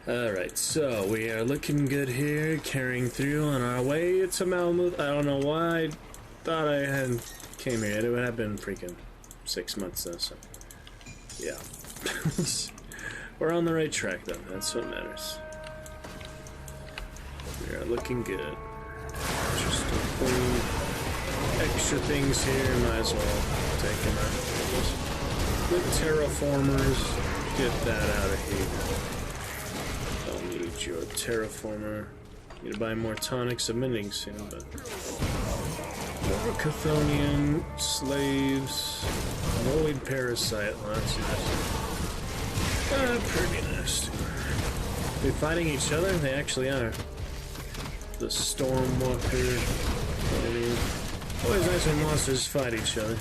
Alright, so we are looking good here, carrying through on our way to Malmwood. I don't know why I thought I had came here. It would have been freaking 6 months though, so yeah. We're on the right track though, that's what matters. We are looking good. Just a few extra things here, might as well take them out. The terraformers, get that out of here. Your terraformer. Need to buy more tonics. Submitting soon, but More Chthonian slaves. Void parasite. Well, that's nasty. Pretty nasty. They're fighting each other? They actually are. The Stormwalker. Always nice when monsters fight each other.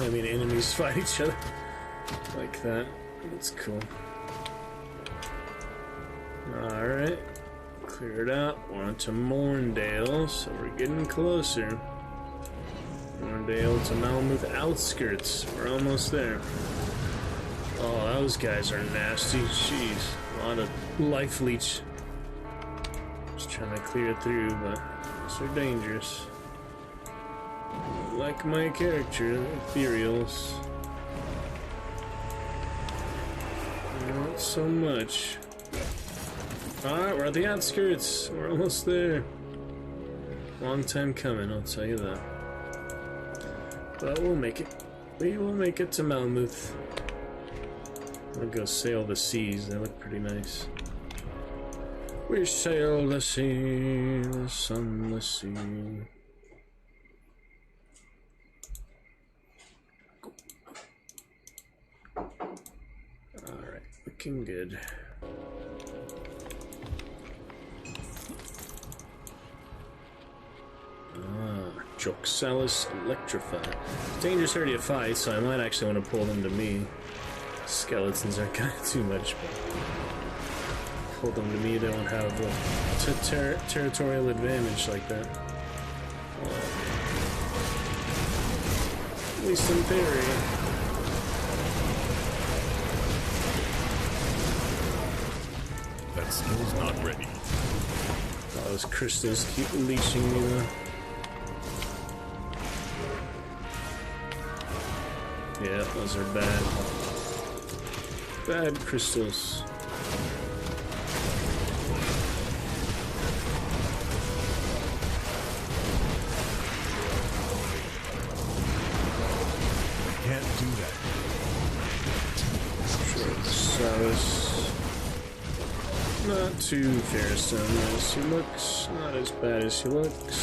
I mean, enemies fight each other. Like that. That's cool. Alright. Clear it out. We're on to Morndale, so we're getting closer. Morndale to Malmuth outskirts. We're almost there. Oh, those guys are nasty. Jeez. A lot of life leech. Just trying to clear through, but those are dangerous. Like my character, Ethereals. Not so much. Alright, we're at the outskirts. We're almost there. Long time coming, I'll tell you that. But we'll make it. We will make it to Malmuth. I'll go sail the seas. They look pretty nice. We sail the sea, the sunless sea. Alright, looking good. Joxalis Electrify. Dangerous area to fight, so I might actually want to pull them to me. Skeletons are kind of too much, but pull them to me, they won't have the territorial advantage like that. At least in theory. That skill's not ready. Oh, those crystals keep leeching me though. Yeah, those are bad. Bad crystals. Can't do that. Saris. Not too Fairstone as he looks. Not as bad as he looks.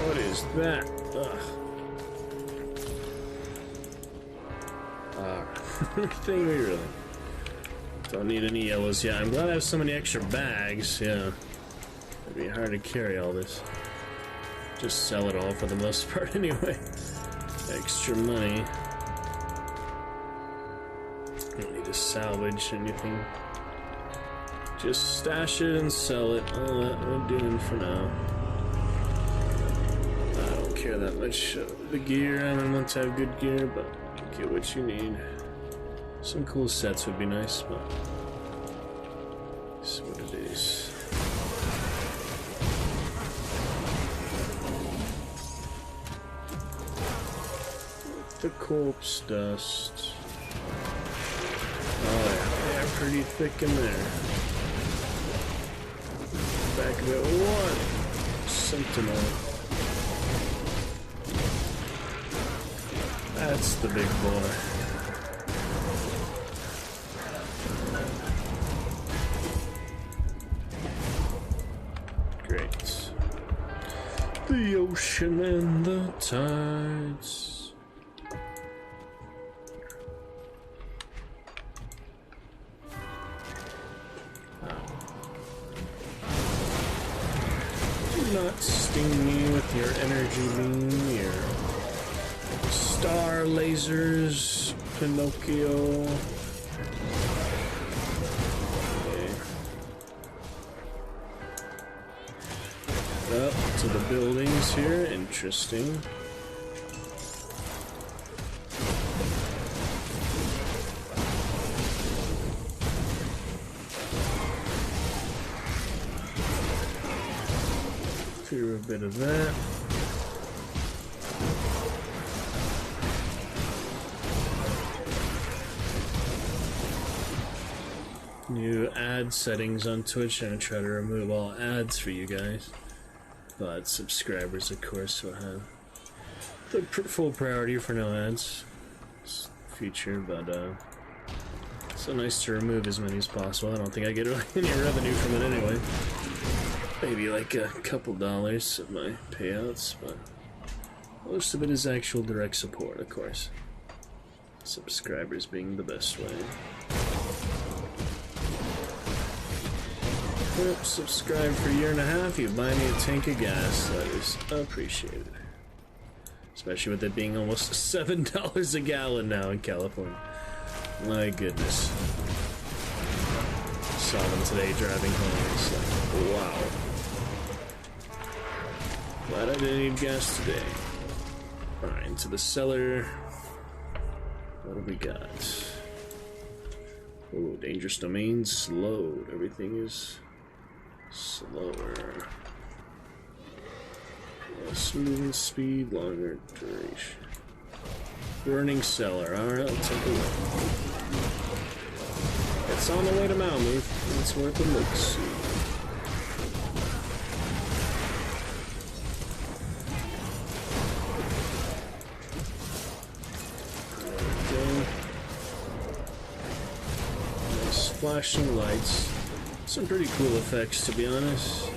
What is that? Ugh. Thing we really don't need any yellows. Yeah, I'm glad I have so many extra bags. Yeah, it'd be hard to carry all this. Just sell it all for the most part anyway. Extra money. Don't need to salvage anything. Just stash it and sell it. All that I'm doing for now. I don't care that much. The gear, I don't want to have good gear, but get what you need. Some cool sets would be nice, but this is what it is. The corpse dust. Oh yeah, they're pretty thick in there. Back of it, what? Sentinel. That's the big boy. Great. The ocean and the tides. Do not sting me with your energy beam, your star lasers, Pinocchio. Up to the buildings here. Interesting. Clear a bit of that. New ad settings on Twitch. I'm gonna try to remove all ads for you guys. But subscribers, of course, will have the full priority for no ads feature, but it's so nice to remove as many as possible. I don't think I get any revenue from it anyway. maybe like a couple dollars of my payouts, but most of it is actual direct support, of course. Subscribers being the best way. Yep, subscribe for a year and a half, you buy me a tank of gas. That is appreciated. Especially with it being almost $7 a gallon now in California. My goodness. Saw them today driving home. It's like, wow. Glad I didn't need gas today. Alright, into the cellar. What do we got? Oh, dangerous domain slowed. Everything is slower. Less movement speed, longer duration. Burning cellar. Alright, let's take a look. It's on the way to Malmuth. It's worth a look-see. Flashing lights. Some pretty cool effects, to be honest.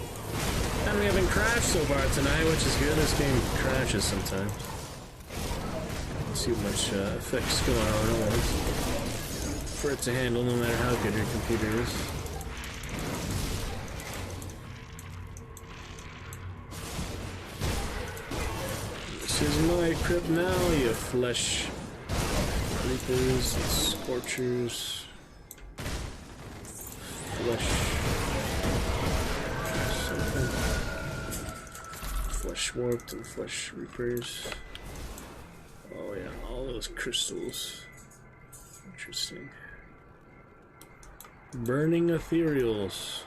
And we haven't crashed so far tonight, which is good. This game crashes sometimes. Let's see how much effects going on for it to handle, no matter how good your computer is. This is my crypt now, you flesh reapers and scorchers. Something. Flesh warped and flesh reapers. Oh yeah, all those crystals. Interesting. Burning ethereals.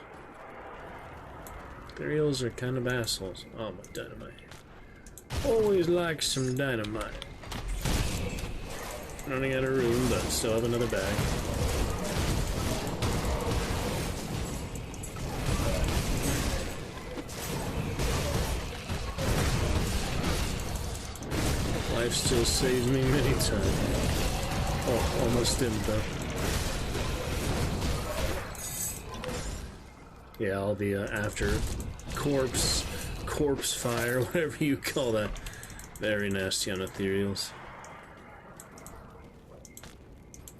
Ethereals are kind of assholes. Oh, my dynamite. Always like some dynamite. Running out of room, but still have another bag. Life still saves me many times. Oh, almost didn't though. Yeah, all the after corpse fire, whatever you call that. Very nasty on ethereals.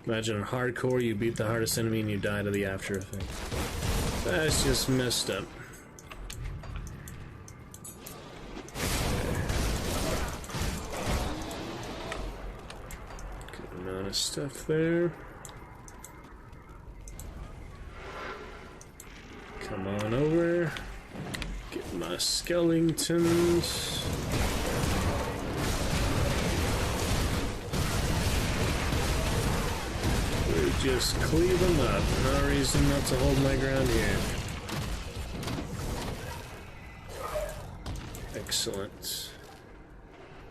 Imagine in hardcore you beat the hardest enemy and you die to the after effect. That's just messed up. Stuff there. Come on over. Get my skeletons. We just cleave them up. No reason not to hold my ground here. Excellent.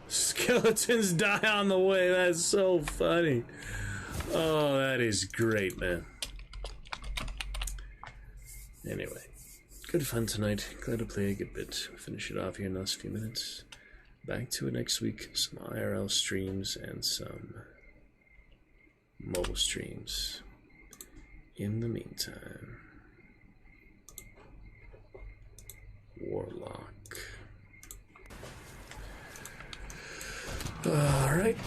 Skeletons die on the way. That's so funny. Oh, that is great, man. Anyway, good fun tonight. Glad to play a good bit. Finish it off here in the last few minutes. Back to it next week. Some IRL streams and some mobile streams. In the meantime, Warlock. All right.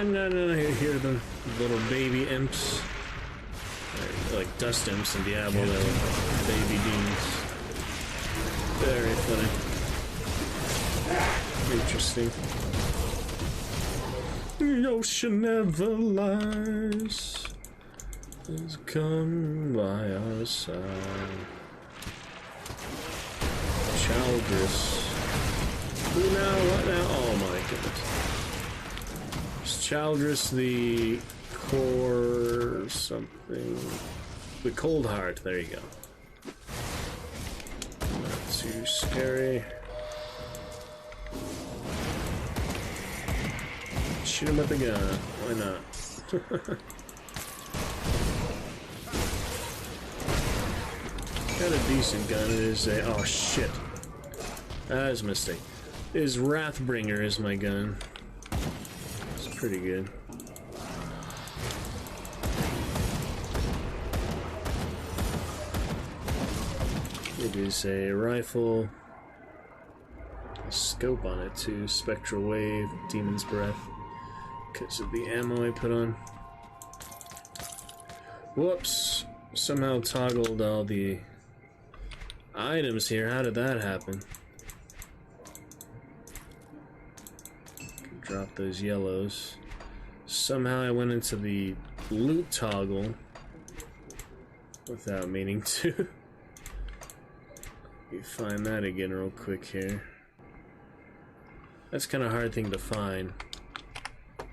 No, here are the little baby imps. They're like dust imps in Diablo, they're like baby demons. Very funny. Interesting. The ocean never lies. Has come by our side. Chaldress. Who now? What now? Oh my goodness. Chaldress the core something. The Cold Heart. There you go. Not too scary. Shoot him with a gun. Why not? Got a decent gun. It is a... Oh, shit. That was a mistake. Is Wrathbringer is my gun. It's pretty good. It is a rifle. A scope on it too. Spectral Wave, Demon's Breath. Because of the ammo I put on. Whoops. Somehow toggled all the items here. How did that happen? Drop those yellows. Somehow I went into the loot toggle without meaning to. You find that again real quick here. That's kind of a hard thing to find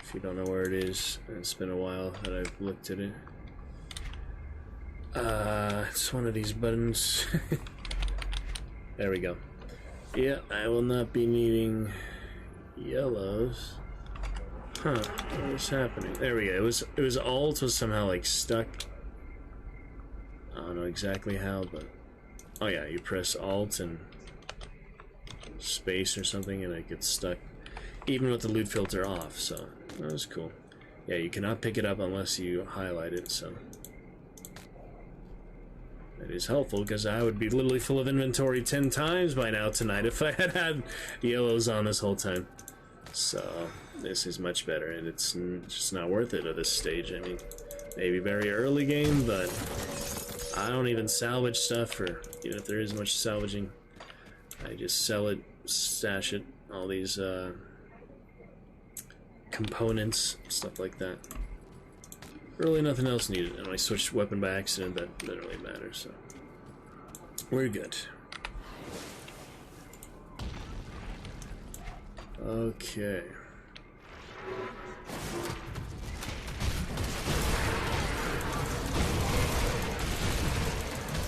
if you don't know where it is. It's been a while that I've looked at it. It's one of these buttons. There we go. Yeah, I will not be needing yellows. Huh, what was happening? There we go. It was Alt was somehow like stuck. I don't know exactly how, but oh yeah, you press Alt and space or something and it gets stuck. Even with the loot filter off, so that was cool. Yeah, you cannot pick it up unless you highlight it, so that is helpful because I would be literally full of inventory 10 times by now tonight if I had had yellows on this whole time. So this is much better, and it's just not worth it at this stage. I mean, maybe very early game, but I don't even salvage stuff, or even if there is much salvaging, I just sell it, stash it, all these components, stuff like that. Really nothing else needed, and I switched weapon by accident, that doesn't really matter, so we're good. Okay.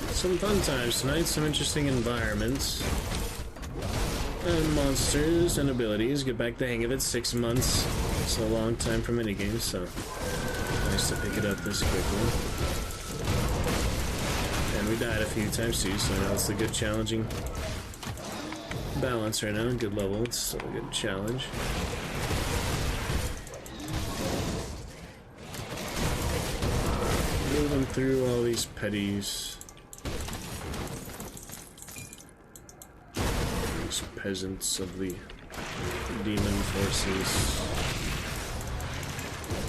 Some fun times tonight, some interesting environments. And monsters and abilities. Get back the hang of it. 6 months. It's a long time for minigames, so nice to pick it up this quickly. And we died a few times too, so now it's a good challenging balance right now. Good level. It's still a good challenge. Moving through all these petties. These peasants of the demon forces.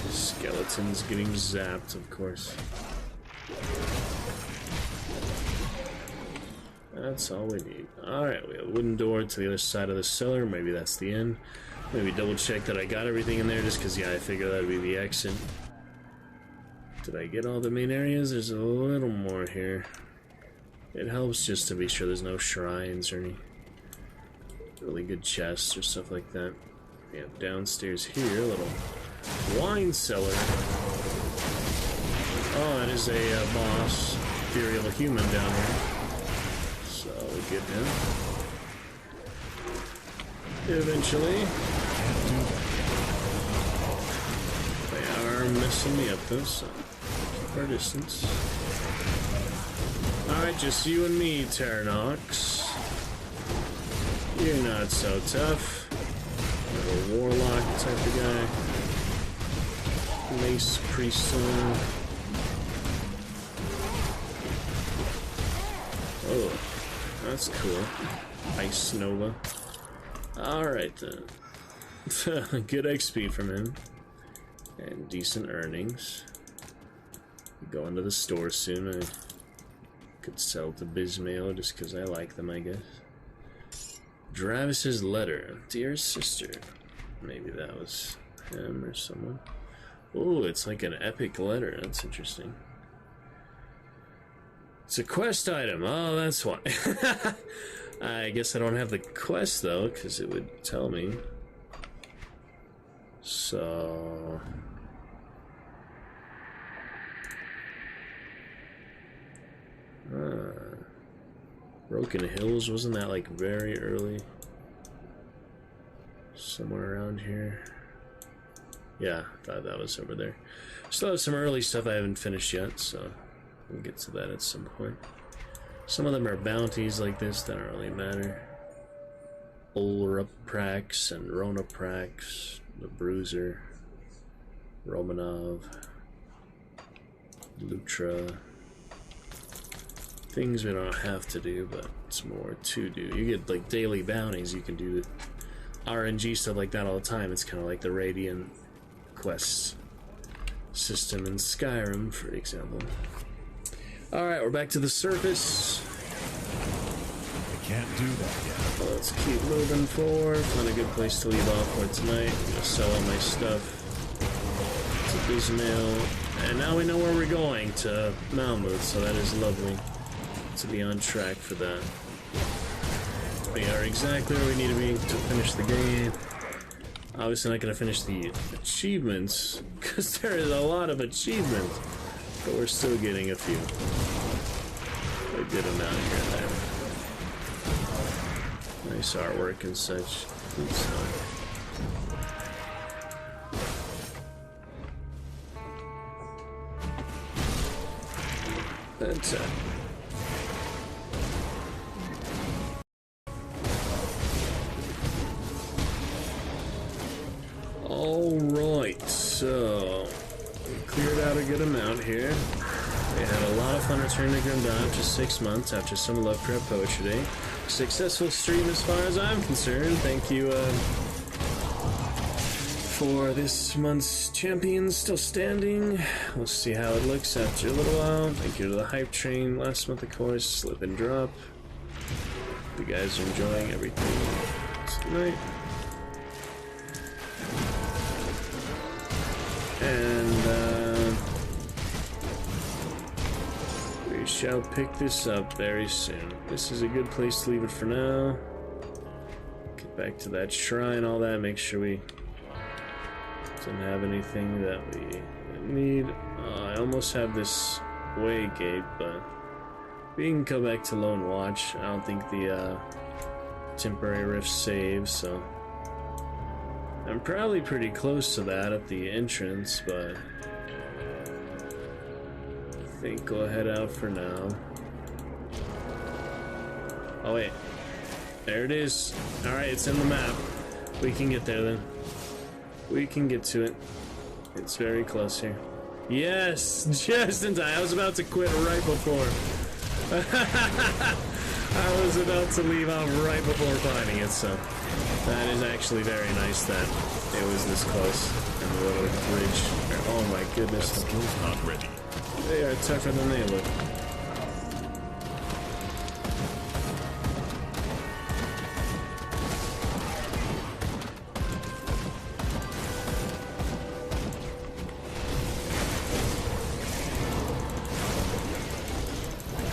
Skeletons getting zapped, of course. That's all we need. Alright, we have a wooden door to the other side of the cellar. Maybe that's the end. Maybe double check that I got everything in there just because, yeah, I figure that would be the exit. Did I get all the main areas? There's a little more here. It helps just to be sure there's no shrines or any really good chests or stuff like that. We have downstairs here, a little wine cellar. Oh, that is a boss. Fury of a human down here. So we'll get him. Eventually. They are messing me up though, so keep our distance. Alright, just you and me, Terranox. You're not so tough. You're a warlock type of guy. Mace priest. Oh, that's cool. Ice Nova. Alright then. Good XP from him. And decent earnings. Go into the store soon. I could sell to Bismail just because I like them, I guess. Dravis's letter. Dear sister. Maybe that was him or someone. Oh, it's like an epic letter. That's interesting. It's a quest item. Oh, that's why. I guess I don't have the quest, though, because it would tell me. So... Broken Hills, wasn't that like very early? Somewhere around here. Yeah, I thought that was over there. Still have some early stuff I haven't finished yet, so we'll get to that at some point. Some of them are bounties like this that don't really matter. Olraprax and Ronaprax, the Bruiser, Romanov, Lutra. Things we don't have to do, but it's more to do. You get like daily bounties, you can do RNG stuff like that all the time. It's kind of like the Radiant Quest system in Skyrim, for example. Alright, we're back to the surface. I can't do that yet. Let's keep moving forward. Find a good place to leave off for tonight. I'm gonna sell all my stuff to Bismail. And now we know where we're going, to Malmuth, so that is lovely to be on track for that. We are exactly where we need to be to finish the game. Obviously not going to finish the achievements, because there is a lot of achievements, but we're still getting a few. A good amount here and there. Nice artwork and such. That's it. Alright, so we cleared out a good amount here. We had a lot of fun returning to Grim Dawn after 6 months after some Lovecraft Poetry Day. Successful stream as far as I'm concerned. Thank you for this month's champions still standing. We'll see how it looks after a little while. Thank you to the Hype Train last month, of course. Slip and Drop. You guys are enjoying everything tonight. And we shall pick this up very soon. This is a good place to leave it for now. Get back to that shrine, all that. Make sure we don't have anything that we need. I almost have this way gate, but we can come back to Lone Watch. I don't think the temporary rift saves, so I'm probably pretty close to that at the entrance, but I think we'll head out for now. Oh wait, there it is. Alright, it's in the map. We can get there then. We can get to it. It's very close here. Yes, just in time. I was about to quit right before. I was about to leave out right before finding it, so that is actually very nice that it was this close. And the little bridge. Oh my goodness. That skill's not ready. They are tougher than they look.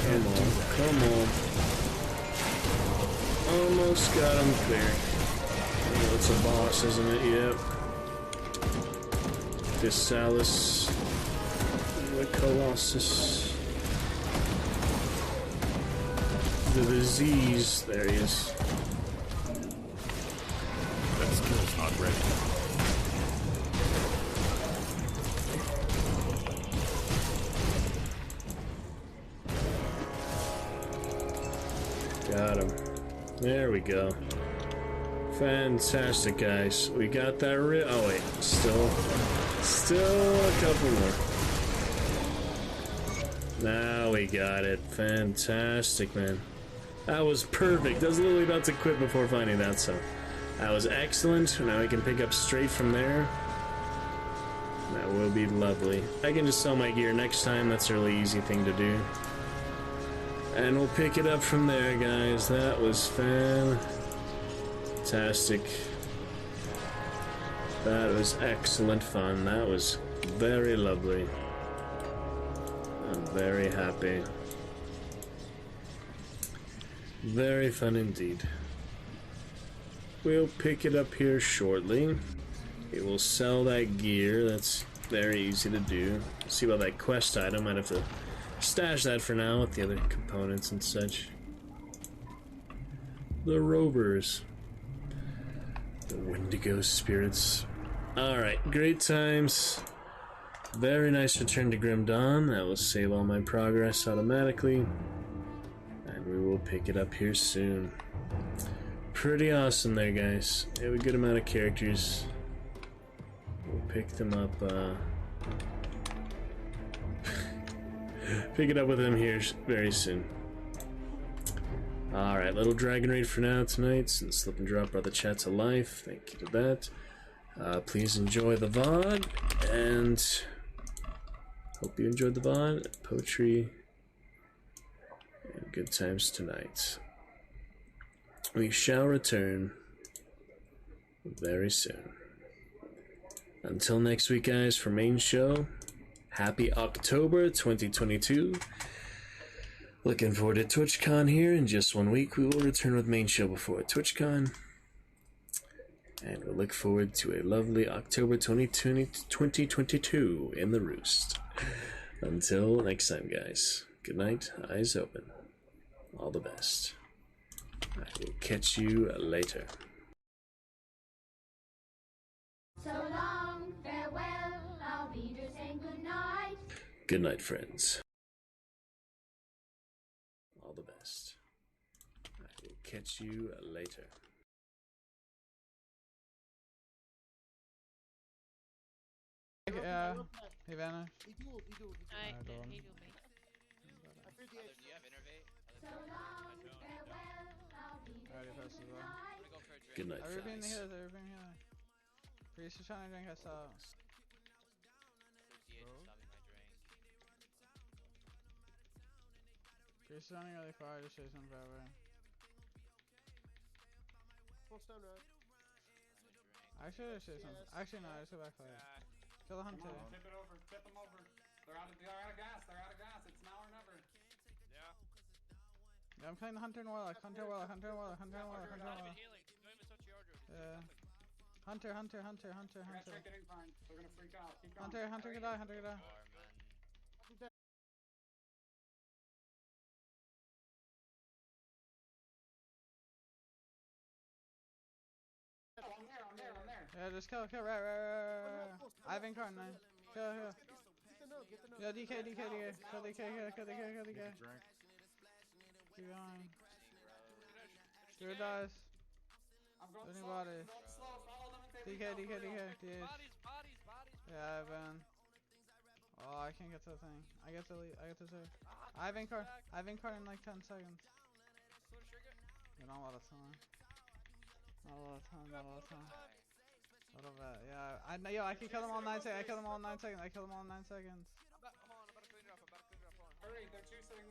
Come on, come on. Almost got him clear. Oh, it's a boss, isn't it? Yep. Thessalis, the Colossus, the disease. There he is. That skill's not ready. Got him. There we go. Fantastic, guys. We got that oh wait, still a couple more. Now we got it. Fantastic, man. That was perfect. I was literally about to quit before finding that, so that was excellent. Now we can pick up straight from there. That will be lovely. I can just sell my gear next time. That's a really easy thing to do. And we'll pick it up from there, guys. That was fantastic. That was excellent fun. That was very lovely. I'm very happy. Very fun indeed. We'll pick it up here shortly. We will sell that gear. That's very easy to do. See about that quest item. Might have to stash that for now with the other components and such. The Rovers. The Wendigo Spirits. Alright, great times. Very nice return to Grim Dawn. That will save all my progress automatically. we'll pick it up here soon. Pretty awesome there, guys. We have a good amount of characters. We'll pick them up, pick it up with them here very soon. Alright, little Dragon Raid for now tonight, since Slip and Drop brought the chat to life. Thank you to that. Please enjoy the VOD, and hope you enjoyed the VOD, poetry, and good times tonight. We shall return very soon. Until next week, guys, for main show, happy October 2022. Looking forward to TwitchCon here in just 1 week. We will return with main show before TwitchCon. And we'll look forward to a lovely October 2022 in the Roost. Until next time, guys. Good night, eyes open. All the best. I will catch you later. So long, farewell, I'll be there saying good night. Good night, friends. All the best. I will catch you later. Yeah, he vanished. He do. Do you have innervate? So long, farewell, I'll be there Alrighty, saying well. good night. Good night, Everybody friends. here, everybody here. Priest is trying to drink us out. Priest is running really far to chase him forever. I should have chased him. Actually, no, I should backfire. Kill the hunter. Tip it over. Tip them over. They're out of gas. They're out of gas. It's now or never. Yeah. Yeah, I'm playing the hunter and warlock. Hunter and warlock. Hunter and warlock. Hunter and warlock. Hunter and warlock. Yeah. Hunter. I got getting fine. They're gonna freak out. Keep going. Hunter could die. Hunter could die. I'm there. Yeah, just kill. Right. Ivan Carn, man. Kill. Yeah, DK. Kill DK. Keep going. Stuart dies. I'm going Any slow. bodies. Go slow. Follow them and take DK. them. Bodies. Yeah, Ivan. Oh, I can't get to the thing. I get to save. Ivan Carn in like 10 seconds. You don't have a lot of time. Not a lot of time. What about, yeah. I can kill them all in 9 seconds. Hurry, they're 2 seconds.